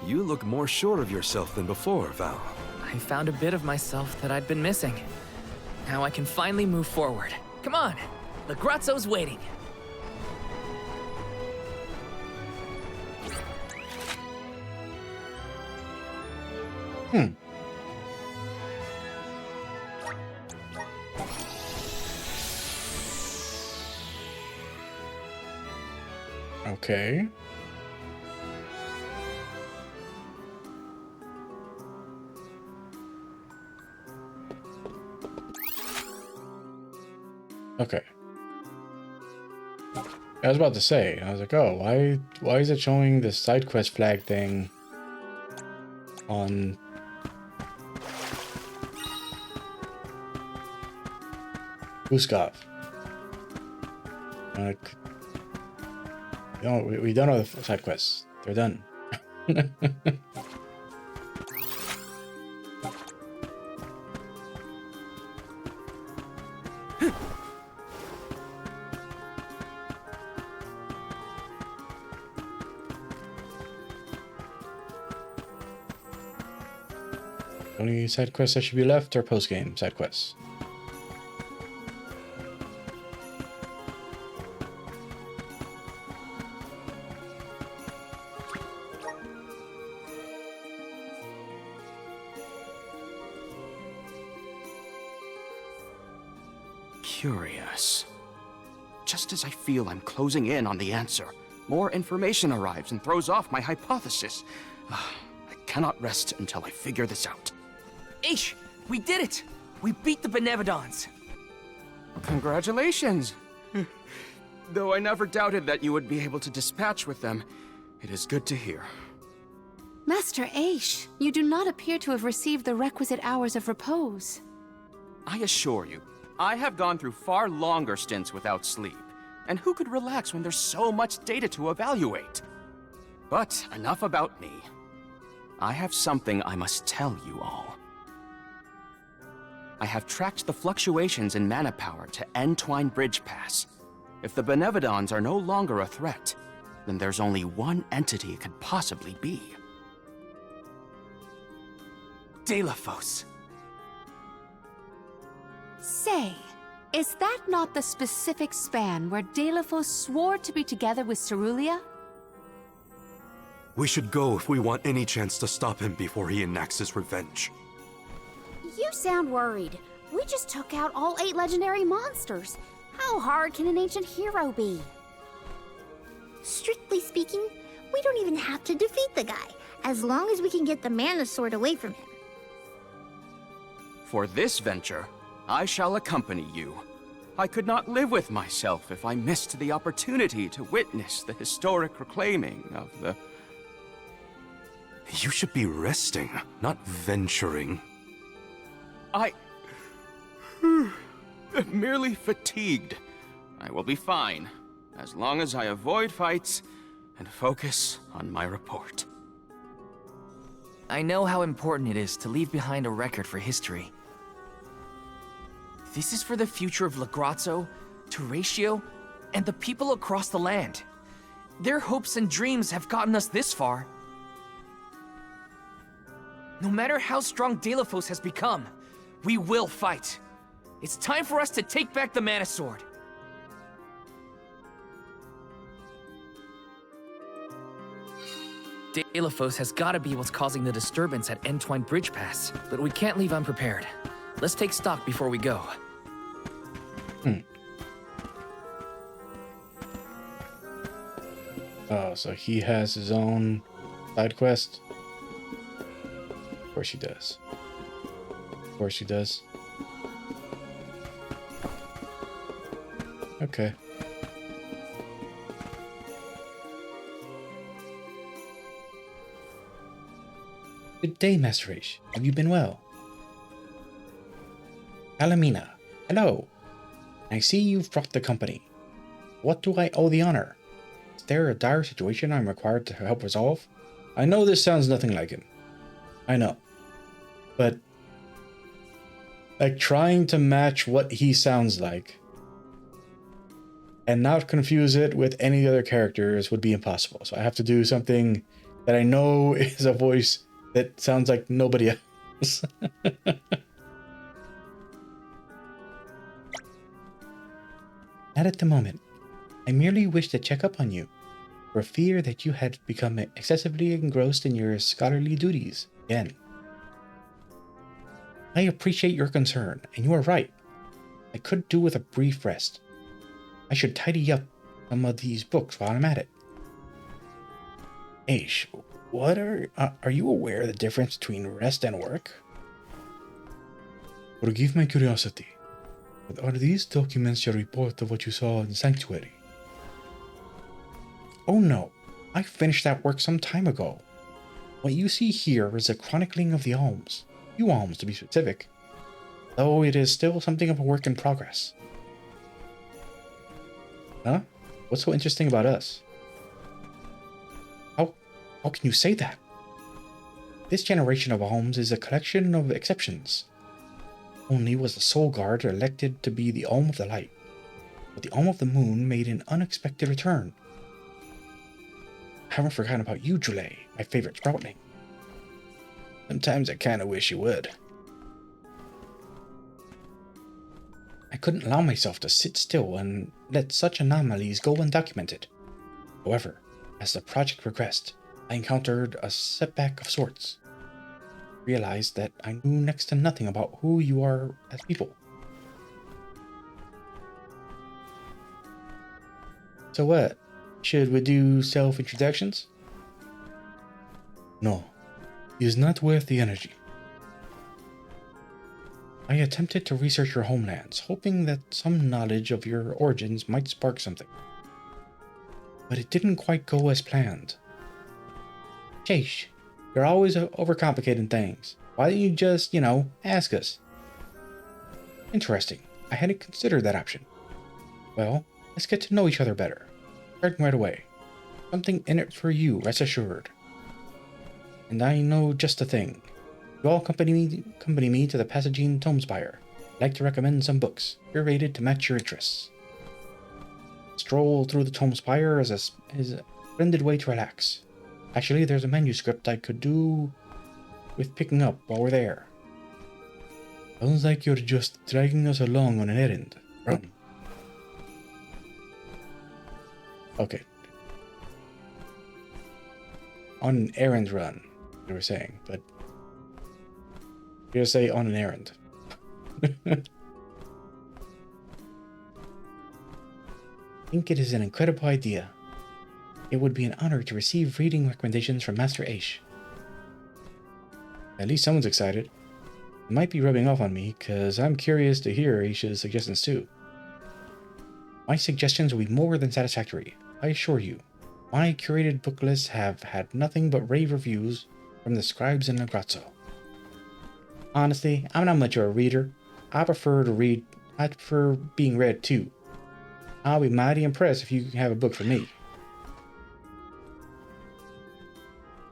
You look more sure of yourself than before, Val. I found a bit of myself that I'd been missing. Now I can finally move forward. Come on! Le Grazzo's waiting. Okay. Okay. I was about to say, I was like, oh, why is it showing the side quest flag thing on Guskov? We done all the side quests. They're done. Only side quests that should be left are post-game side quests. Curious. Just as I feel I'm closing in on the answer, more information arrives and throws off my hypothesis. I cannot rest until I figure this out. Aish! We did it! We beat the Benevodons! Congratulations! Though I never doubted that you would be able to dispatch with them, it is good to hear. Master Aish, you do not appear to have received the requisite hours of repose. I assure you, I have gone through far longer stints without sleep. And who could relax when there's so much data to evaluate? But enough about me. I have something I must tell you all. I have tracked the fluctuations in mana power to Entwine Bridge Pass. If the Benevodons are no longer a threat, then there's only one entity it could possibly be. Delafos. Say, is that not the specific span where Delafos swore to be together with Cerulia? We should go if we want any chance to stop him before he enacts his revenge. You sound worried. We just took out all 8 legendary monsters. How hard can an ancient hero be? Strictly speaking, we don't even have to defeat the guy, as long as we can get the Mana Sword away from him. For this venture, I shall accompany you. I could not live with myself if I missed the opportunity to witness the historic reclaiming of the... You should be resting, not venturing. I... am merely fatigued. I will be fine, as long as I avoid fights and focus on my report. I know how important it is to leave behind a record for history. This is for the future of Le Grazzo, Teratio, and the people across the land. Their hopes and dreams have gotten us this far. No matter how strong Delafos has become, we will fight. It's time for us to take back the Mana Sword. Delafos has gotta be what's causing the disturbance at Entwine Bridge Pass, but we can't leave unprepared. Let's take stock before we go. Oh, so he has his own side quest? Of course he does. Of course he does. Okay. Good day, Master Aish. Have you been well? Alamina, hello. I see you've brought the company. What do I owe the honor? Is there a dire situation I'm required to help resolve? I know this sounds nothing like him. I know. But, like, trying to match what he sounds like and not confuse it with any other characters would be impossible. So I have to do something that I know is a voice that sounds like nobody else. Not at the moment. I merely wished to check up on you, for fear that you had become excessively engrossed in your scholarly duties again. I appreciate your concern, and you are right. I could do with a brief rest. I should tidy up some of these books while I'm at it. Aish, what are you aware of the difference between rest and work? Forgive my curiosity, but are these documents your report of what you saw in Sanctuary? Oh no, I finished that work some time ago. What you see here is a chronicling of the alms. Few alms, to be specific, though it is still something of a work in progress. Huh? What's so interesting about us? How can you say that? This generation of alms is a collection of exceptions. Only was the Soul Guard elected to be the Alm of the Light, but the Alm of the Moon made an unexpected return. I haven't forgotten about you, Jule, my favorite Sproutling. Sometimes I kinda wish you would. I couldn't allow myself to sit still and let such anomalies go undocumented. However, as the project progressed, I encountered a setback of sorts. Realized that I knew next to nothing about who you are as people. So what? Should we do self-introductions? No, he is not worth the energy. I attempted to research your homelands, hoping that some knowledge of your origins might spark something. But it didn't quite go as planned. Chase, you're always overcomplicating things. Why don't you just, ask us? Interesting. I hadn't considered that option. Well, let's get to know each other better. Starting right away. Something in it for you, rest assured. And I know just the thing. You all accompany me to the Passagine Tomespire. I'd like to recommend some books, curated to match your interests. Stroll through the Tomespire is a splendid way to relax. Actually, there's a manuscript I could do with picking up while we're there. Sounds like you're just dragging us along on an errand. Run. Okay. On an errand run, you were saying, but you're gonna say on an errand. I think it is an incredible idea. It would be an honor to receive reading recommendations from Master Aish. At least someone's excited. It might be rubbing off on me, because I'm curious to hear Aish's suggestions too. My suggestions will be more than satisfactory, I assure you. My curated book lists have had nothing but rave reviews from the scribes in Negrazzo. Honestly, I'm not much of a reader. I prefer being read too. I'll be mighty impressed if you have a book for me.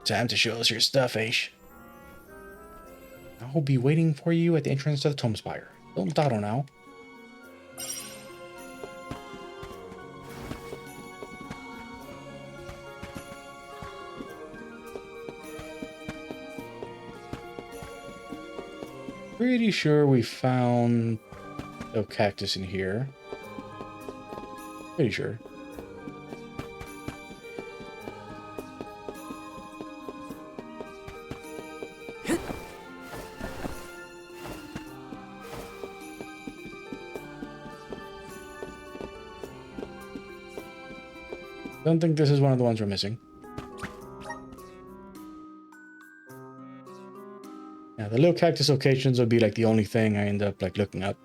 Time to show us your stuff, Aish. I'll be waiting for you at the entrance to the Tomespire. Don't dawdle now. Pretty sure we found a cactus in here. Pretty sure. Don't think this is one of the ones we're missing. Yeah, the little cactus locations would be like the only thing I end up like looking up.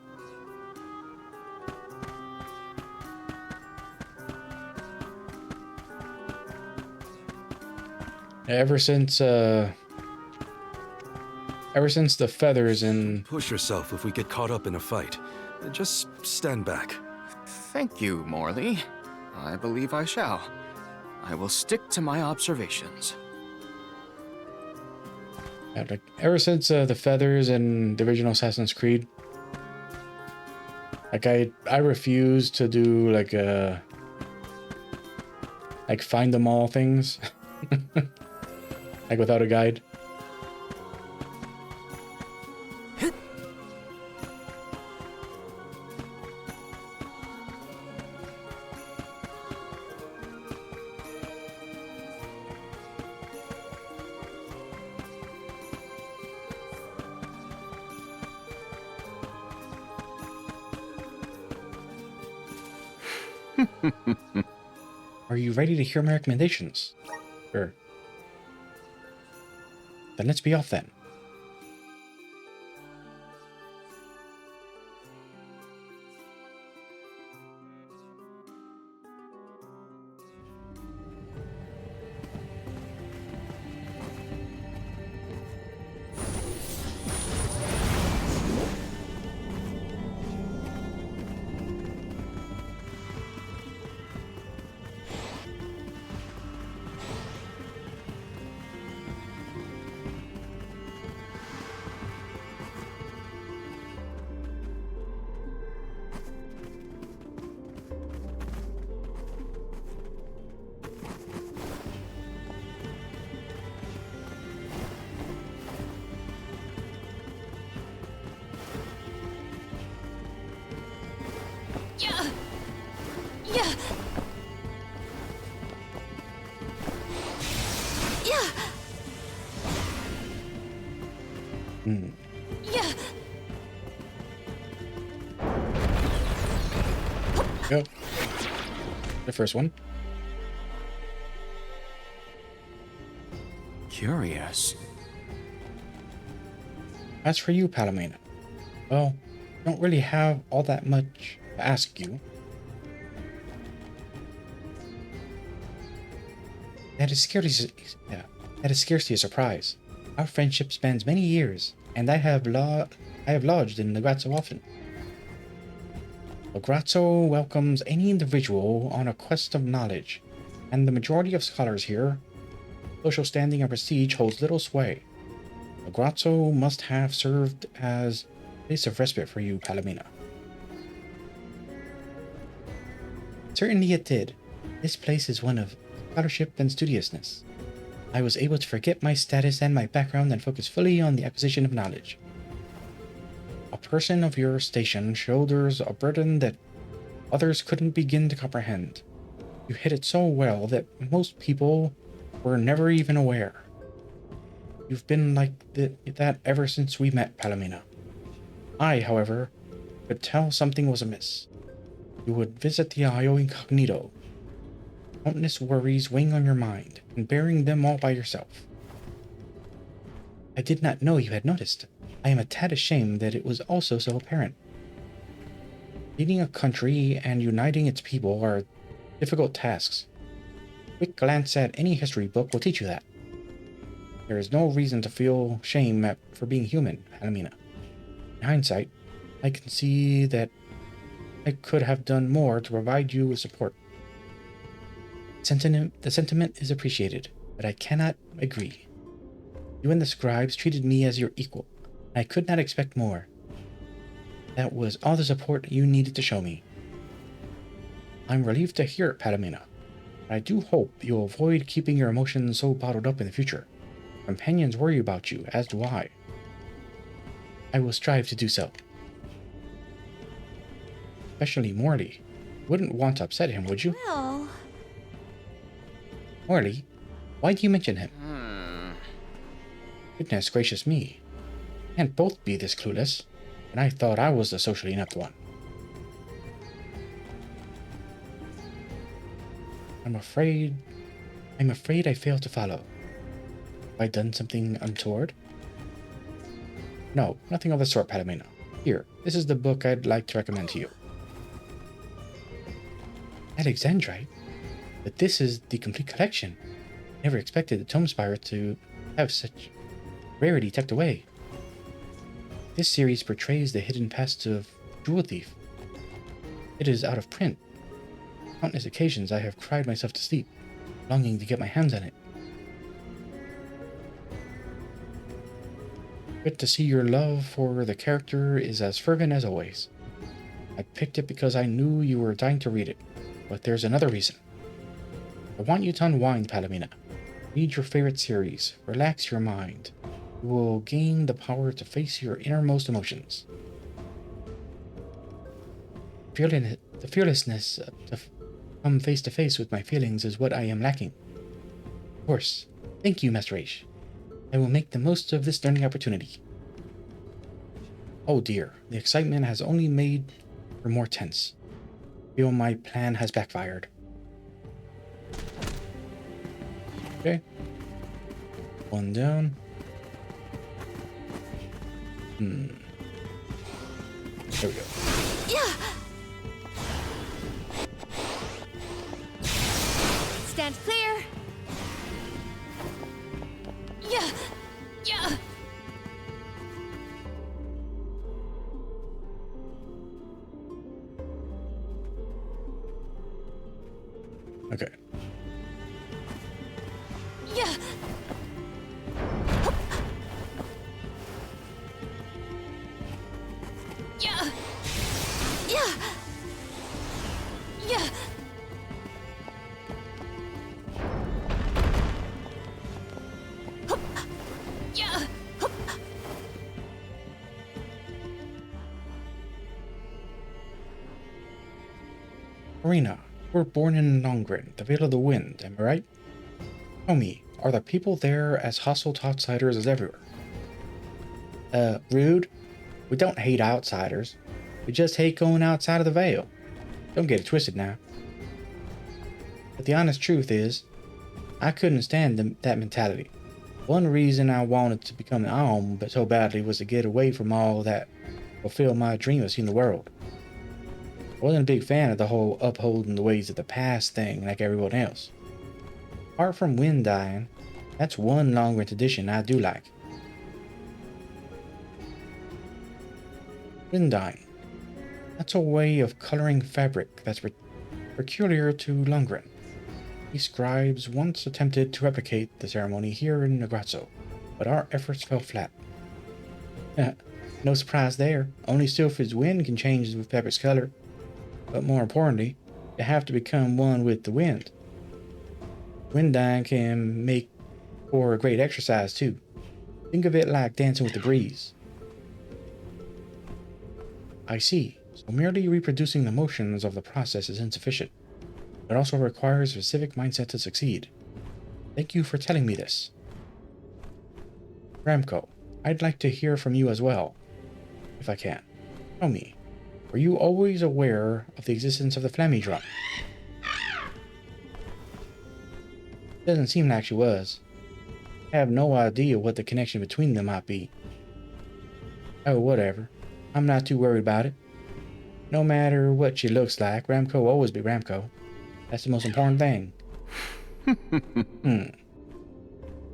Ever since Ever since the feathers and... Push yourself if we get caught up in a fight. Just stand back. Thank you, Morley. I believe I shall. I will stick to my observations. Yeah, like, ever since the feathers and the original Assassin's Creed, like I refuse to do like find them all things, like without a guide. Are you ready to hear my recommendations? Sure. Then let's be off then. Yeah. Yeah. Yeah. Yeah. Go. The first one. Curious. As for you, Palomena, well, I don't really have all that much to ask you. That is scarcely a surprise. Our friendship spans many years, and I have lodged in Lograzzo often. Lograzzo welcomes any individual on a quest of knowledge, and the majority of scholars here, social standing and prestige holds little sway. Lograzzo must have served as a place of respite for you, Palomena. Certainly it did. This place is one of scholarship and studiousness. I was able to forget my status and my background and focus fully on the acquisition of knowledge. A person of your station shoulders a burden that others couldn't begin to comprehend. You hit it so well that most people were never even aware. You've been like that ever since we met, Palomena. I, however, could tell something was amiss. You would visit the Isle incognito. Countless worries weighing on your mind, and bearing them all by yourself. I did not know you had noticed. I am a tad ashamed that it was also so apparent. Leading a country and uniting its people are difficult tasks. A quick glance at any history book will teach you that. There is no reason to feel shame for being human, Palomena. In hindsight, I can see that I could have done more to provide you with support. The sentiment is appreciated, but I cannot agree. You and the scribes treated me as your equal, and I could not expect more. That was all the support you needed to show me. I'm relieved to hear it, Palomena. I do hope you'll avoid keeping your emotions so bottled up in the future. Companions worry about you, as do I. I will strive to do so. Especially Morley. Wouldn't want to upset him, would you? Well... Morley, why do you mention him? Goodness gracious me. Can't both be this clueless, and I thought I was the socially inept one. I'm afraid I failed to follow. Have I done something untoward? No, nothing of the sort, Palomena. Here, this is the book I'd like to recommend to you. Alexandrite? But this is the complete collection. Never expected the Tome Spire to have such rarity tucked away. This series portrays the hidden past of Jewel Thief. It is out of print. Countless occasions I have cried myself to sleep, longing to get my hands on it. Good to see your love for the character is as fervent as always. I picked it because I knew you were dying to read it, but there's another reason. I want you to unwind, Palomina. Read your favorite series, relax your mind. You will gain the power to face your innermost emotions. The fearlessness to come face to face with my feelings is what I am lacking. Of course. Thank you, Master H. I will make the most of this learning opportunity. Oh dear, the excitement has only made her more tense. I feel my plan has backfired. Okay. One down. There we go. Yeah. Stand clear. Yeah. Yeah. Okay. Yeah. Yeah. Yeah. Yeah. Yeah. Marina, you were born in Longren, the Vale of the Wind, am I right? Tell me, are the people there as hostile to outsiders as everywhere? Rude? We don't hate outsiders. We just hate going outside of the Vale. Don't get it twisted now. But the honest truth is, I couldn't stand that mentality. One reason I wanted to become an Alm but so badly was to get away from all that fulfill my dream of seeing the world. I wasn't a big fan of the whole upholding the ways of the past thing like everyone else. Apart from wind dying, that's one longer tradition I do like. Wind dyeing. That's a way of coloring fabric that's peculiar to Lungren. These scribes once attempted to replicate the ceremony here in Negrazzo, but our efforts fell flat. No surprise there. Only Sylphid's wind can change the fabric's color. But more importantly, you have to become one with the wind. Wind dyeing can make for a great exercise too. Think of it like dancing with the breeze. I see. So merely reproducing the motions of the process is insufficient. It also requires a specific mindset to succeed. Thank you for telling me this. Ramco, I'd like to hear from you as well, if I can. Tell me, were you always aware of the existence of the Flammy Drum? Doesn't seem like she was. I have no idea what the connection between them might be. Oh, whatever. I'm not too worried about it. No matter what she looks like, Ramco will always be Ramco. That's the most important thing.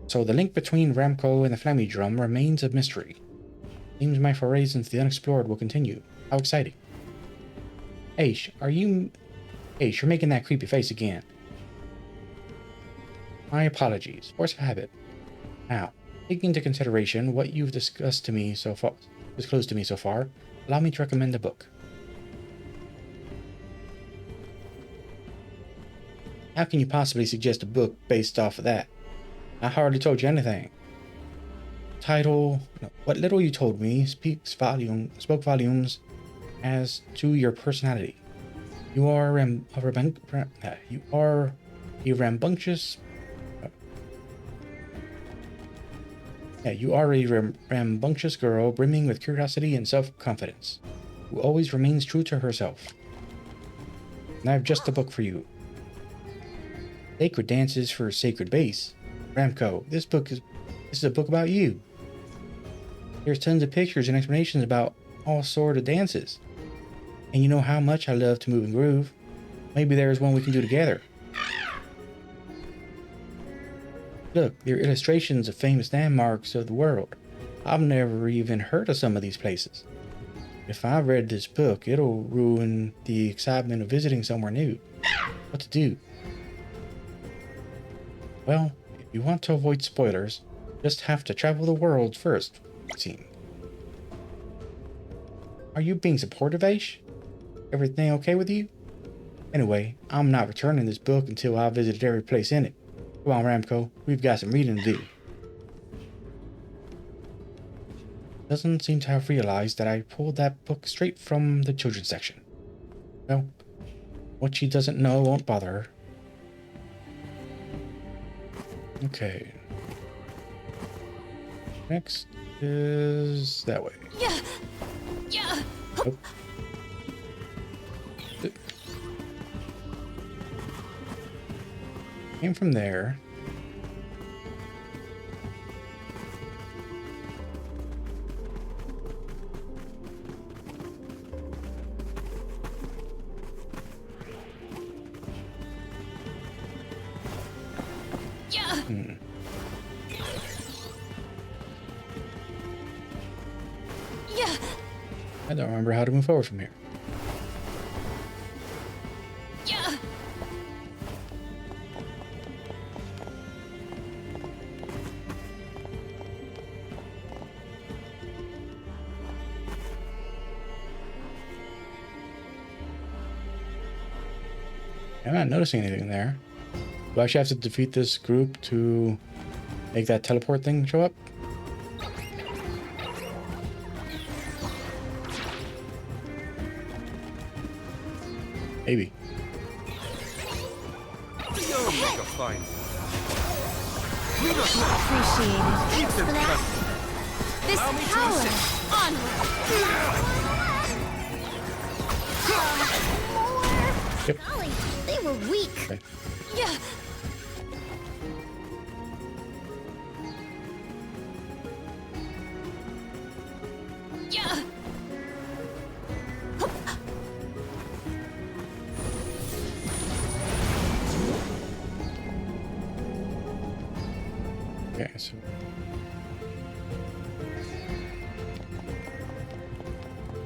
So the link between Ramco and the Flammy Drum remains a mystery. Seems my forays into the unexplored will continue. How exciting. Aish, Aish, you're making that creepy face again. My apologies. Force of habit. Now, taking into consideration what you've discussed to me so far, disclosed to me so far, allow me to recommend a book. How can you possibly suggest a book based off of that? I hardly told you anything. Title, what little you told me spoke volumes as to your personality. You are a rambunctious girl brimming with curiosity and self-confidence, who always remains true to herself. And I have just the book for you. Sacred Dances for Sacred Base. Ramco, this is a book about you. There's tons of pictures and explanations about all sorts of dances. And you know how much I love to move and groove. Maybe there's one we can do together. Look, they're illustrations of famous landmarks of the world. I've never even heard of some of these places. If I read this book, it'll ruin the excitement of visiting somewhere new. What to do? Well, if you want to avoid spoilers, just have to travel the world first, it seems. Are you being supportive, Aish? Everything okay with you? Anyway, I'm not returning this book until I've visited every place in it. Come on, Ramco, we've got some reading to do. Doesn't seem to have realized that I pulled that book straight from the children's section. Well, what she doesn't know won't bother her. Okay. Next is that way. Yeah. Yeah. Oh. Came from there. Yeah. Yeah. I don't remember how to move forward from here. Yeah. I'm not noticing anything there. Do I actually have to defeat this group to make that teleport thing show up? Maybe. You'll make a fine. Appreciate it. Thanks for that. This power. Onward. Yep. Golly, they were weak. Okay. Yeah. Yeah. Okay, so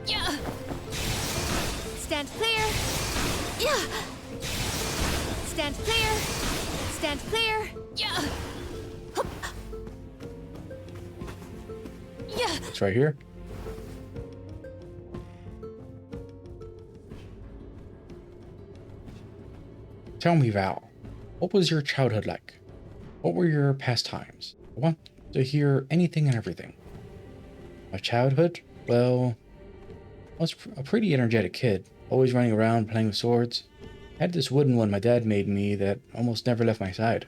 Yeah. Stand clear. Yeah. Stand clear. Stand clear. Yeah. Hup. Yeah. it's right here. Tell me, Val, what was your childhood like? What were your pastimes? I want to hear anything and everything. My childhood? Well, I was a pretty energetic kid, always running around playing with swords. I had this wooden one my dad made me that almost never left my side.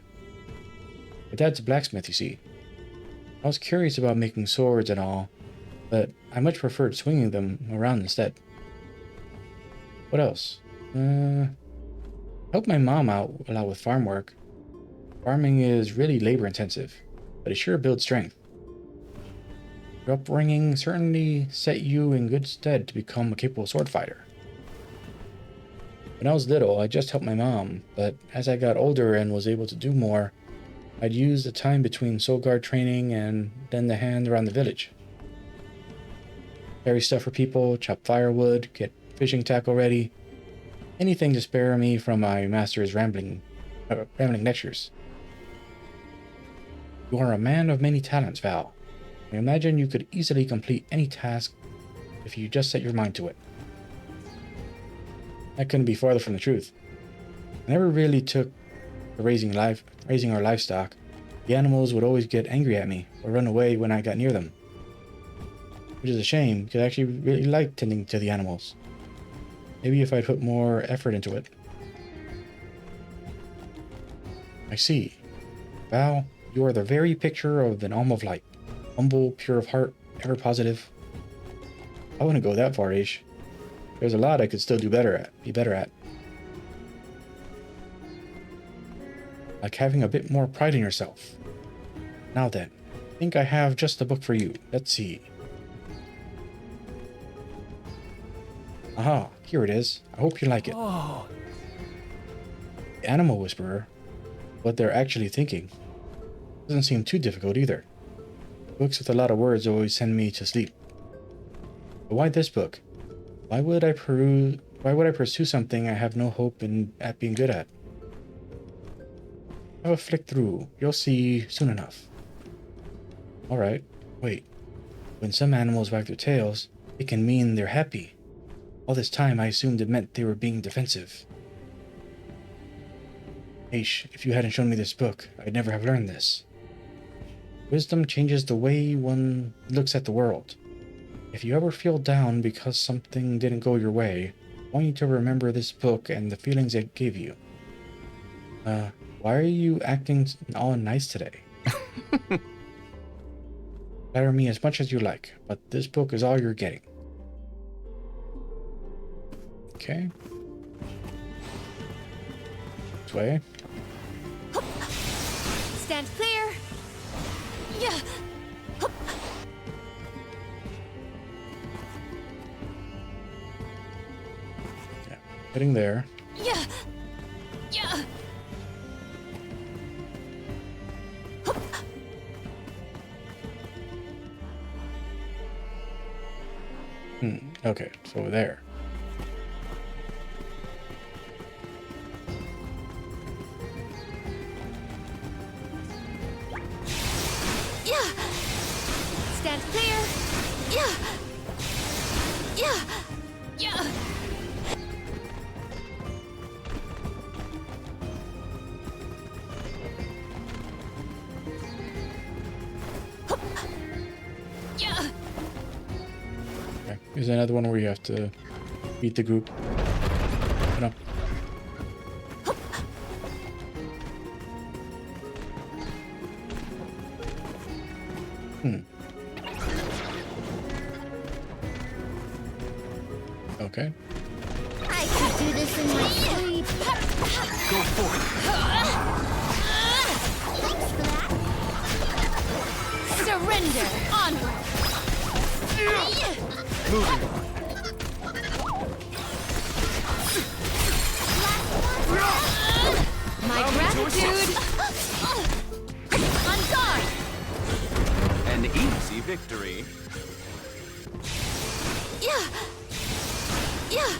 My dad's a blacksmith, you see. I was curious about making swords and all, but I much preferred swinging them around instead. What else? Helped my mom out a lot with farm work. Farming is really labor intensive, but it sure builds strength. Your upbringing certainly set you in good stead to become a capable sword fighter. When I was little, I just helped my mom, but as I got older and was able to do more, I'd use the time between soul guard training and lend a hand around the village. Carry stuff for people, chop firewood, get fishing tackle ready. Anything to spare me from my master's rambling lectures. You are a man of many talents, Val. I imagine you could easily complete any task if you just set your mind to it. That couldn't be farther from the truth. I never really took to raising our livestock. The animals would always get angry at me or run away when I got near them. Which is a shame, because I actually really like tending to the animals. Maybe if I'd put more effort into it. I see. Val, you are the very picture of an alm of light. Humble, pure of heart, ever positive. I wouldn't go that far, Aish. There's a lot I could still be better at. Like having a bit more pride in yourself. Now then, I think I have just the book for you. Let's see. Aha, here it is. I hope you like it. Oh. The Animal Whisperer. What they're actually thinking. Doesn't seem too difficult either. Books with a lot of words always send me to sleep. But why this book? Why would I pursue something I have no hope at being good at? Have a flick through. You'll see soon enough. Alright, wait. When some animals wag their tails, it can mean they're happy. All this time I assumed it meant they were being defensive. Aish, if you hadn't shown me this book, I'd never have learned this. Wisdom changes the way one looks at the world. If you ever feel down because something didn't go your way, I want you to remember this book and the feelings it gave you. Why are you acting all nice today? Flatter me as much as you like, but this book is all you're getting. Okay. This way. Stand clear. Yeah. Yeah. Heading there. Yeah. Yeah. Okay, so there. Yeah. Stand clear. Yeah. Yeah. Yeah. Yeah. Okay. Here's another one where you have to beat the group. No. Okay. I could do this in my sleep. Go for Thanks for that. Surrender. Onward. Moving on. My gratitude. On guard. An easy victory. Yeah. Yeah.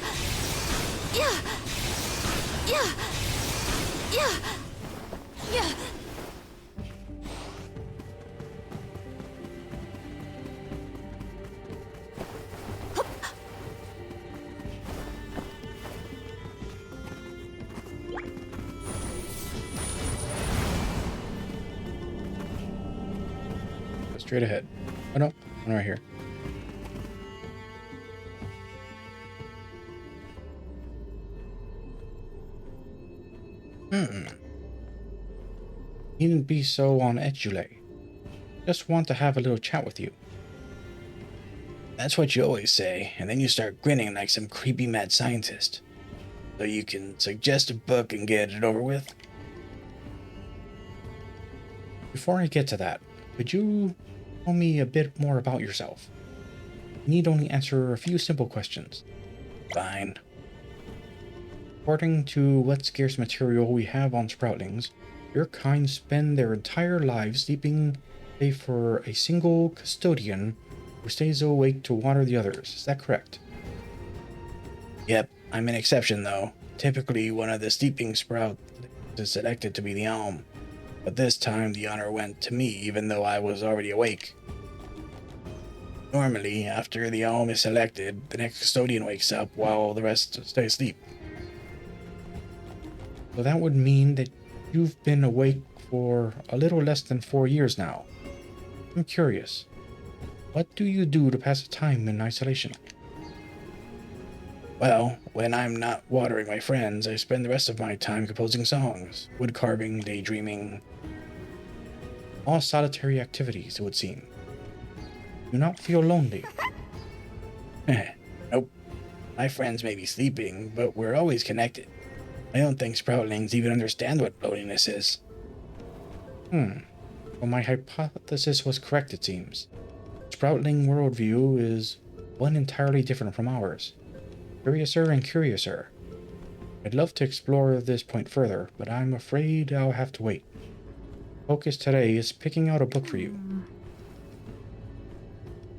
Yeah. Yeah. Yeah. Yeah. Go straight ahead. Oh no, one right here. Needn't be so on edge, Jule. Just want to have a little chat with you. That's what you always say, and then you start grinning like some creepy mad scientist. So you can suggest a book and get it over with. Before I get to that, could you tell me a bit more about yourself? You need only answer a few simple questions. Fine. According to what scarce material we have on Sproutlings, your kind spend their entire lives sleeping save for a single custodian who stays awake to water the others. Is that correct? Yep, I'm an exception though. Typically, one of the sleeping Sprout is selected to be the Alm. But this time, the honor went to me even though I was already awake. Normally, after the Alm is selected, the next custodian wakes up while the rest stay asleep. So that would mean that you've been awake for a little less than 4 years now. I'm curious, what do you do to pass the time in isolation? Well, when I'm not watering my friends, I spend the rest of my time composing songs, wood carving, daydreaming. All solitary activities, it would seem. Do not feel lonely. Nope. My friends may be sleeping, but we're always connected. I don't think Sproutlings even understand what loneliness is. Well, my hypothesis was correct, it seems. Sproutling worldview is one entirely different from ours. Curiouser and curiouser. I'd love to explore this point further, but I'm afraid I'll have to wait. Focus today is picking out a book for you.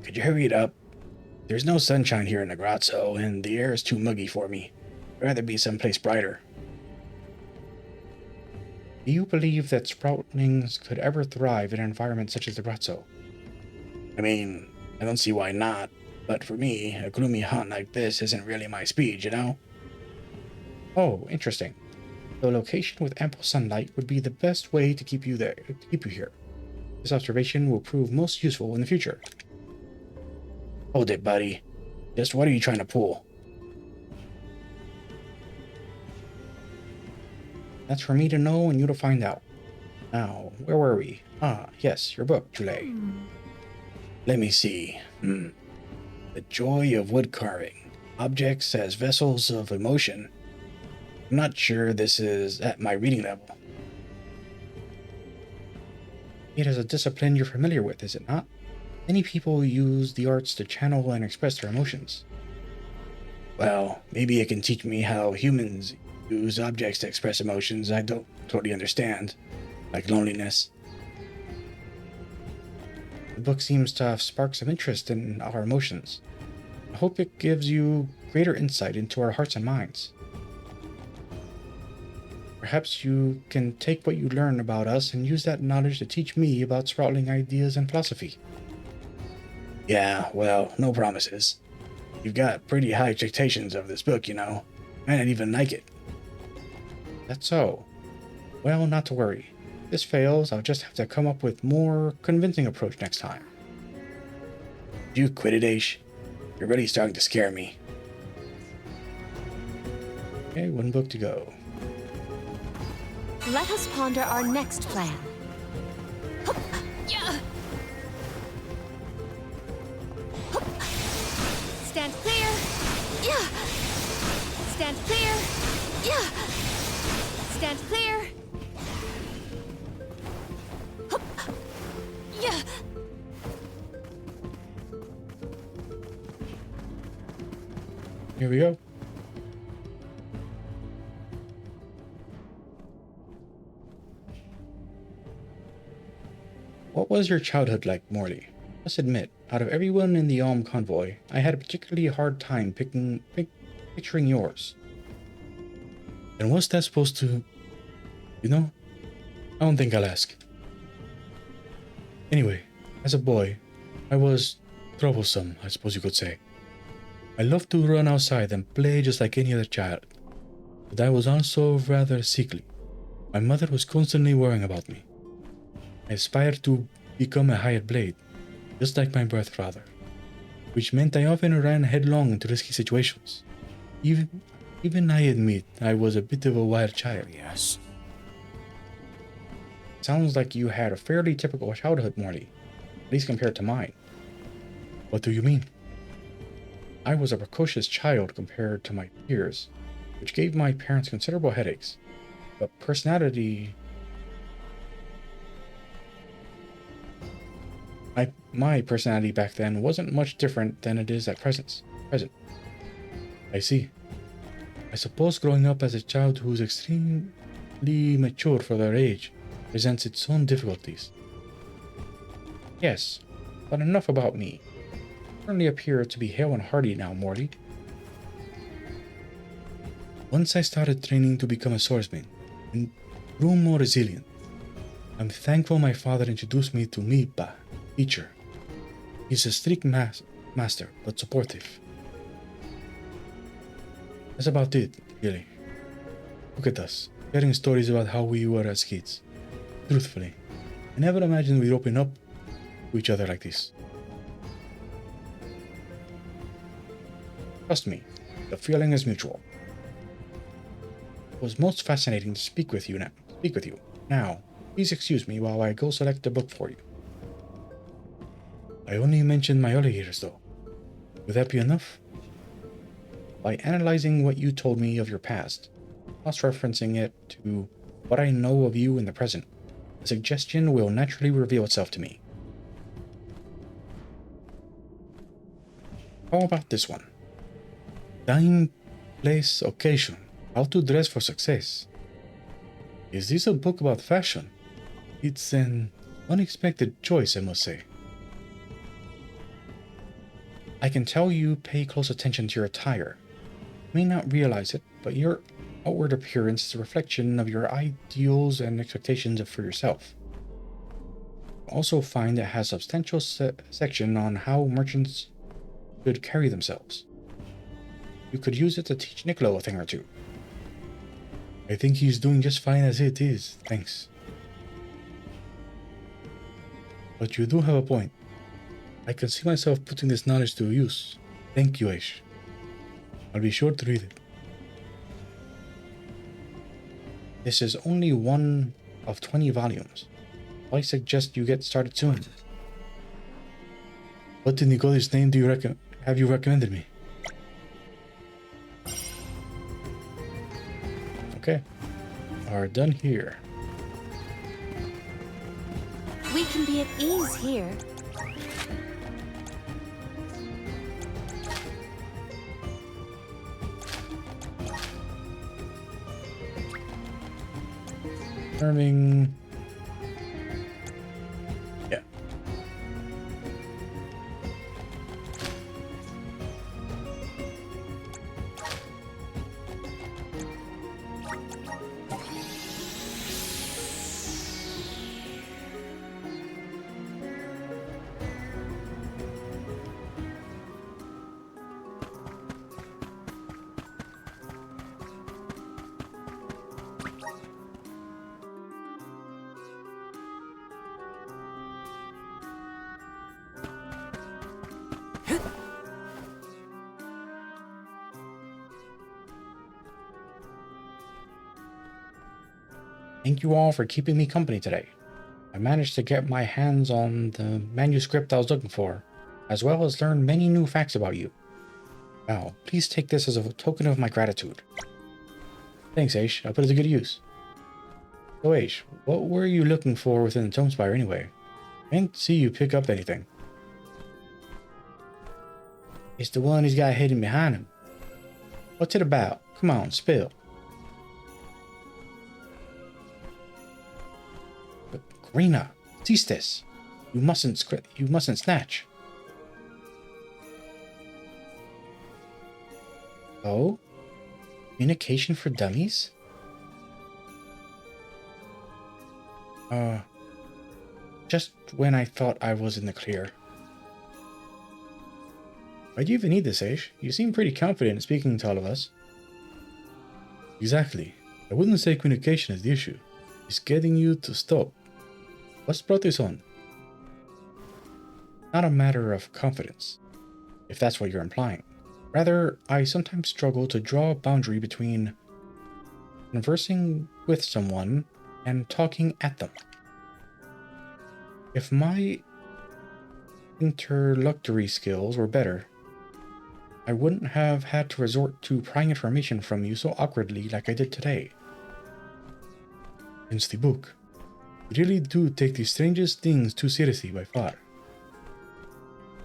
could you hurry it up? There's no sunshine here in the grotto, and the air is too muggy for me. I'd rather be someplace brighter. Do you believe that sproutlings could ever thrive in an environment such as the grotto? I mean, I don't see why not, but for me, a gloomy hunt like this isn't really my speed, you know? Oh, interesting. The location with ample sunlight would be the best way to keep you here. This observation will prove most useful in the future. Hold it, buddy. Just what are you trying to pull? That's for me to know and you to find out. Now, where were we? Ah, yes, your book, Jule. Let me see. The joy of wood carving. Objects as vessels of emotion. I'm not sure this is at my reading level. It is a discipline you're familiar with, is it not? Many people use the arts to channel and express their emotions. Well, maybe it can teach me how humans use objects to express emotions I don't totally understand, like loneliness. The book seems to have sparks of interest in our emotions. I hope it gives you greater insight into our hearts and minds. Perhaps you can take what you learn about us and use that knowledge to teach me about Sproutling ideas and philosophy. Yeah, well, no promises. You've got pretty high expectations of this book, you know. I don't even like it. That's so. Well, not to worry. If this fails, I'll just have to come up with more convincing approach next time. You quit it, Aish. You're really starting to scare me. Okay, one book to go. Let us ponder our next plan. Stand clear. Stand clear. Stand clear. Here we go. What was your childhood like, Morley? Must admit, out of everyone in the Alm convoy, I had a particularly hard time picturing yours. And what's that supposed to... You know? I don't think I'll ask. Anyway, as a boy, I was troublesome, I suppose you could say. I loved to run outside and play just like any other child. But I was also rather sickly. My mother was constantly worrying about me. I aspired to become a hired blade, just like my birth father, which meant I often ran headlong into risky situations. Even I admit I was a bit of a wild child. Yes. Sounds like you had a fairly typical childhood, Morley, at least compared to mine. What do you mean? I was a precocious child compared to my peers, which gave my parents considerable headaches. But my personality back then wasn't much different than it is at present. I see. I suppose growing up as a child who is extremely mature for their age presents its own difficulties. Yes, but enough about me. You certainly appear to be hale and hearty now, Morley. Once I started training to become a swordsman and grew more resilient. I'm thankful my father introduced me to Mipa, teacher. He's a strict master, but supportive. That's about it, really. Look at us, sharing stories about how we were as kids. Truthfully, I never imagined we'd open up to each other like this. Trust me, the feeling is mutual. It was most fascinating to speak with you. Now, please excuse me while I go select a book for you. I only mentioned my early years, though. Would that be enough? By analyzing what you told me of your past, cross-referencing it to what I know of you in the present, a suggestion will naturally reveal itself to me. How about this one? Time, place, occasion. How to dress for success. Is this a book about fashion? It's an unexpected choice, I must say. I can tell you pay close attention to your attire. You may not realize it, but your outward appearance is a reflection of your ideals and expectations for yourself. You'll also find it has a substantial section on how merchants should carry themselves. You could use it to teach Niccolo a thing or two. I think he's doing just fine as it is, thanks. But you do have a point. I can see myself putting this knowledge to use. Thank you, Aish. I'll be sure to read it. This is only one of 20 volumes. I suggest you get started soon. What in the God's name do you have you recommended me? Okay, are done here. We can be at ease here. Farming. Yeah. Thank you all for keeping me company today. I managed to get my hands on the manuscript I was looking for, as well as learn many new facts about you. Now, please take this as a token of my gratitude. Thanks, Aish. I'll put it to good use. So, Aish, what were you looking for within the Tome Spire anyway? I didn't see you pick up anything. It's the one he's got hidden behind him. What's it about? Come on, spill. Rena, cease this. You mustn't snatch. Oh? Communication for dummies? Just when I thought I was in the clear. Why do you even need this, Aish? You seem pretty confident in speaking to all of us. Exactly. I wouldn't say communication is the issue. It's getting you to stop. What's brought this on? Not a matter of confidence, if that's what you're implying. Rather, I sometimes struggle to draw a boundary between conversing with someone and talking at them. If my interlocutory skills were better, I wouldn't have had to resort to prying information from you so awkwardly like I did today. Hence the book. You really do take the strangest things too seriously by far.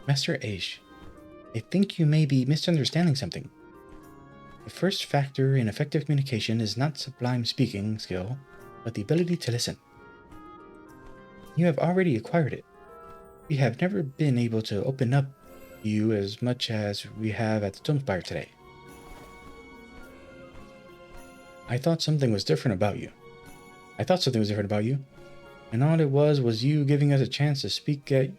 Master Aish, I think you may be misunderstanding something. The first factor in effective communication is not sublime speaking skill, but the ability to listen. You have already acquired it. We have never been able to open up to you as much as we have at the Tome Spire today. I thought something was different about you. And all it was you giving us a chance to speak and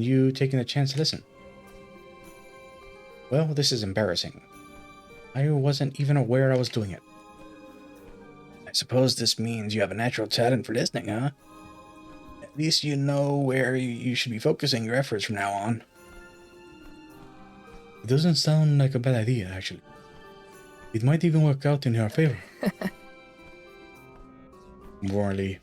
you taking the chance to listen. Well, this is embarrassing. I wasn't even aware I was doing it. I suppose this means you have a natural talent for listening, huh? At least you know where you should be focusing your efforts from now on. It doesn't sound like a bad idea, actually. It might even work out in your favor. Morally.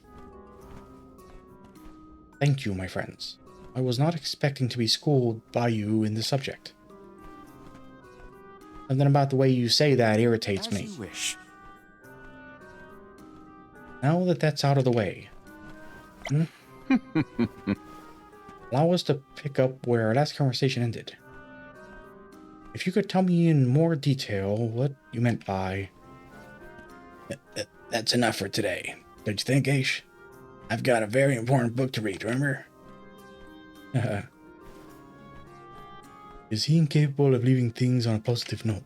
Thank you, my friends. I was not expecting to be schooled by you in this subject. Something about the way you say that irritates me. As you wish. Now that that's out of the way, allow us to pick up where our last conversation ended. If you could tell me in more detail what you meant by... That's enough for today. Don't you think, Aish? I've got a very important book to read, remember? Is he incapable of leaving things on a positive note?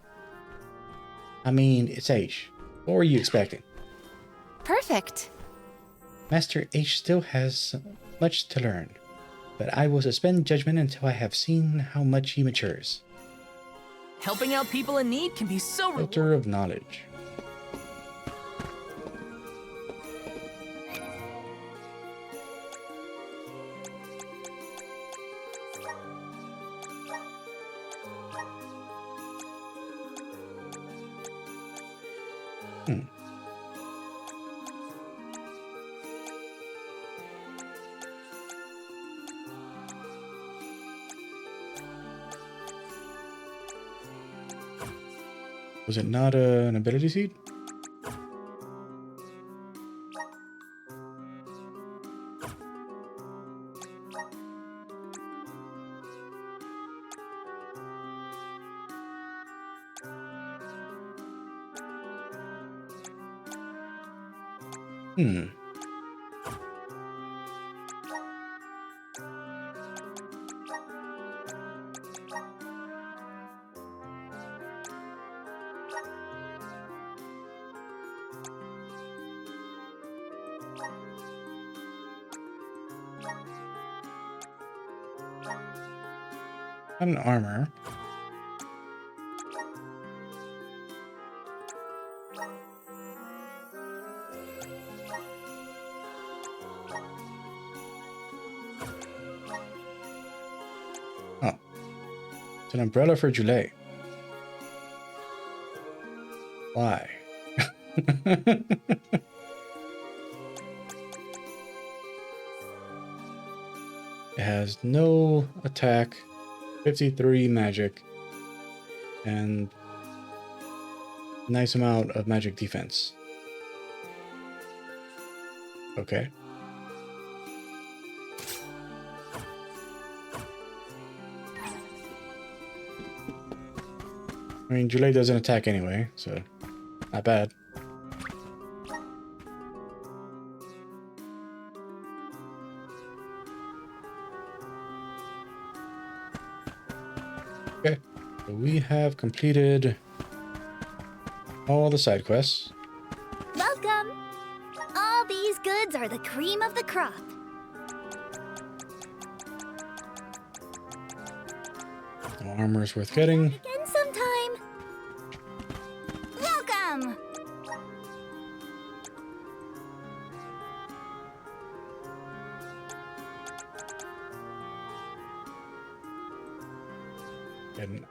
I mean, it's H. What were you expecting? Perfect. Master H still has much to learn, but I will suspend judgment until I have seen how much he matures. Helping out people in need can be so rewarding. Filter of knowledge. Was it not an ability seed? Not an armor. Oh. It's an umbrella for Julie. Why? It has no attack, 53 magic, and nice amount of magic defense. Okay. I mean, Julie doesn't attack anyway, so not bad. Okay, so we have completed all the side quests. Welcome! All these goods are the cream of the crop. No armor is worth getting. Again sometime. Welcome! And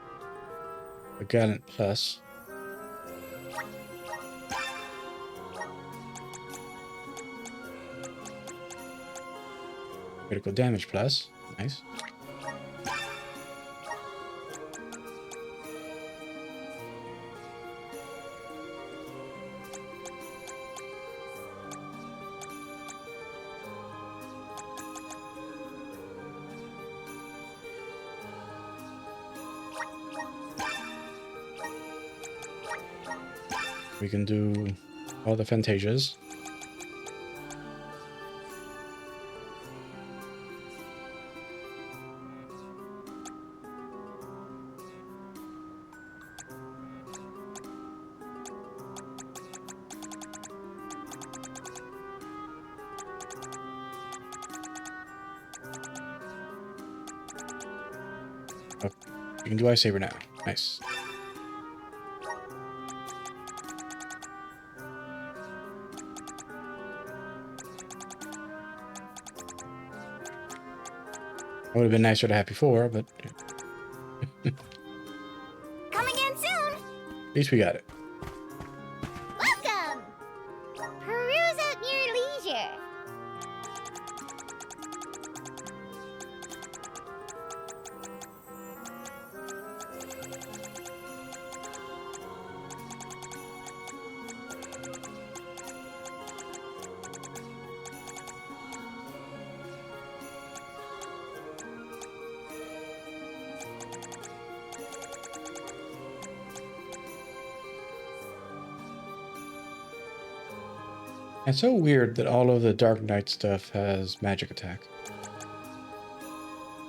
a Gallant Plus. Critical damage plus. Nice. We can do all the Fantasias. Oh, you can do Ice Saber now. Nice. Would have been nicer to have before, but Come again soon! at least we got it. Welcome! Peruse at your leisure. It's so weird that all of the Dark Knight stuff has magic attack.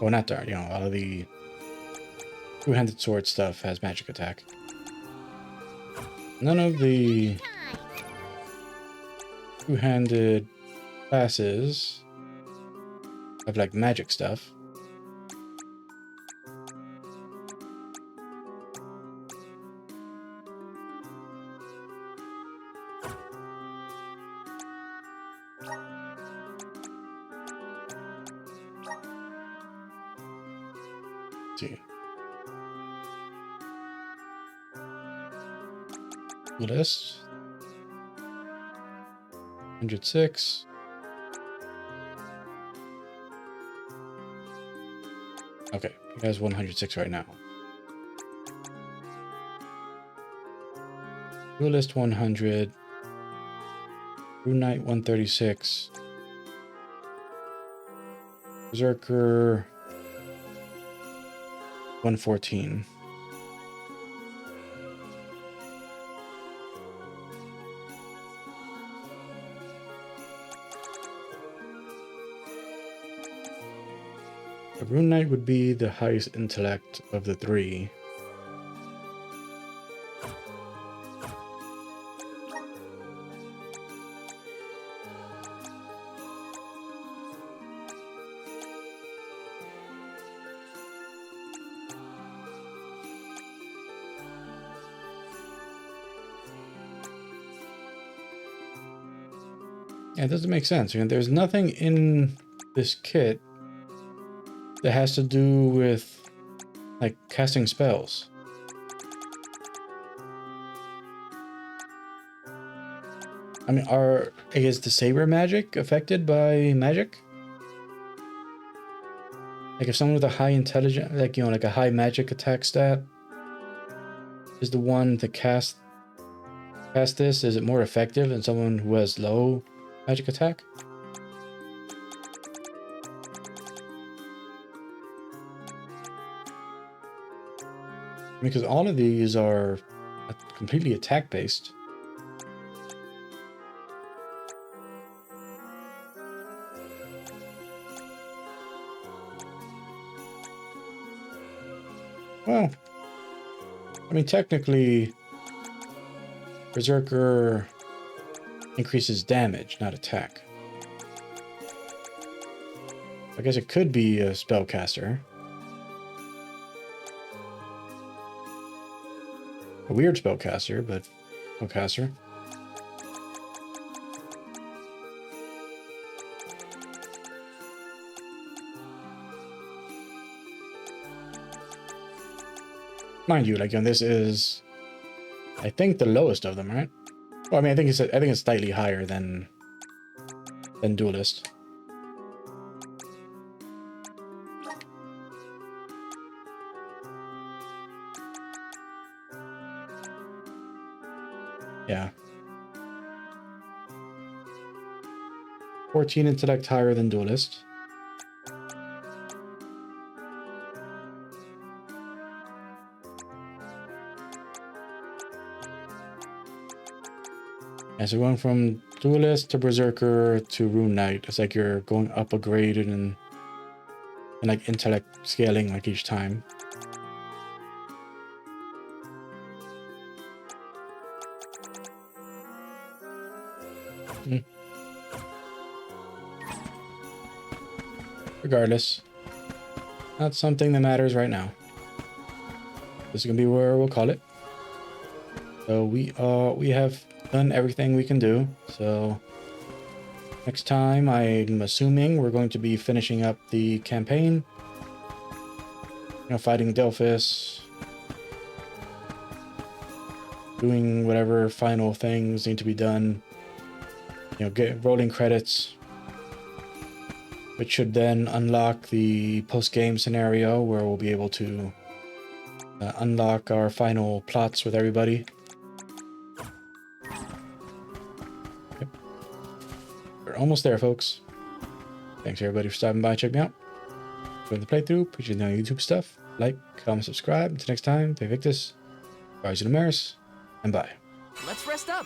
Well, not dark, all of the two-handed sword stuff has magic attack. None of the two-handed classes have like magic stuff. Let's see. List 106. Okay, he has 106 right now. Duelist 100. Rune Knight 136. Berserker 114. The Rune Knight would be the highest intellect of the three. Yeah, it doesn't make sense. You know, there's nothing in this kit that has to do with like casting spells. I mean, is the saber magic affected by magic? Like if someone with a high intelligence, like, you know, like a high magic attack stat is the one to cast this, is it more effective than someone who has low magic attack? Because all of these are completely attack based. Well, I mean, technically, Berserker increases damage, not attack. I guess it could be a spellcaster. A weird spellcaster, but spellcaster. Mind you, like, you know, this is, I think, the lowest of them, right? Well, I mean, I think it's slightly higher than Duelist. Yeah. 14 intellect higher than Duelist. Yeah, so going from Duelist to Berserker to Rune Knight, it's like you're going up a grade and like intellect scaling like each time. Regardless, not something that matters right now. This is gonna be where we'll call it. So we have done everything we can do. So next time, I'm assuming we're going to be finishing up the campaign. You know, fighting Delphus, doing whatever final things need to be done. You know, get rolling credits, which should then unlock the post-game scenario where we'll be able to unlock our final plots with everybody. Yep. We're almost there, folks. Thanks everybody for stopping by. Check me out. Join the playthrough. Appreciate the YouTube stuff. Like, comment, subscribe. Until next time, Victus, Rise of the Maris, and bye. Let's rest up.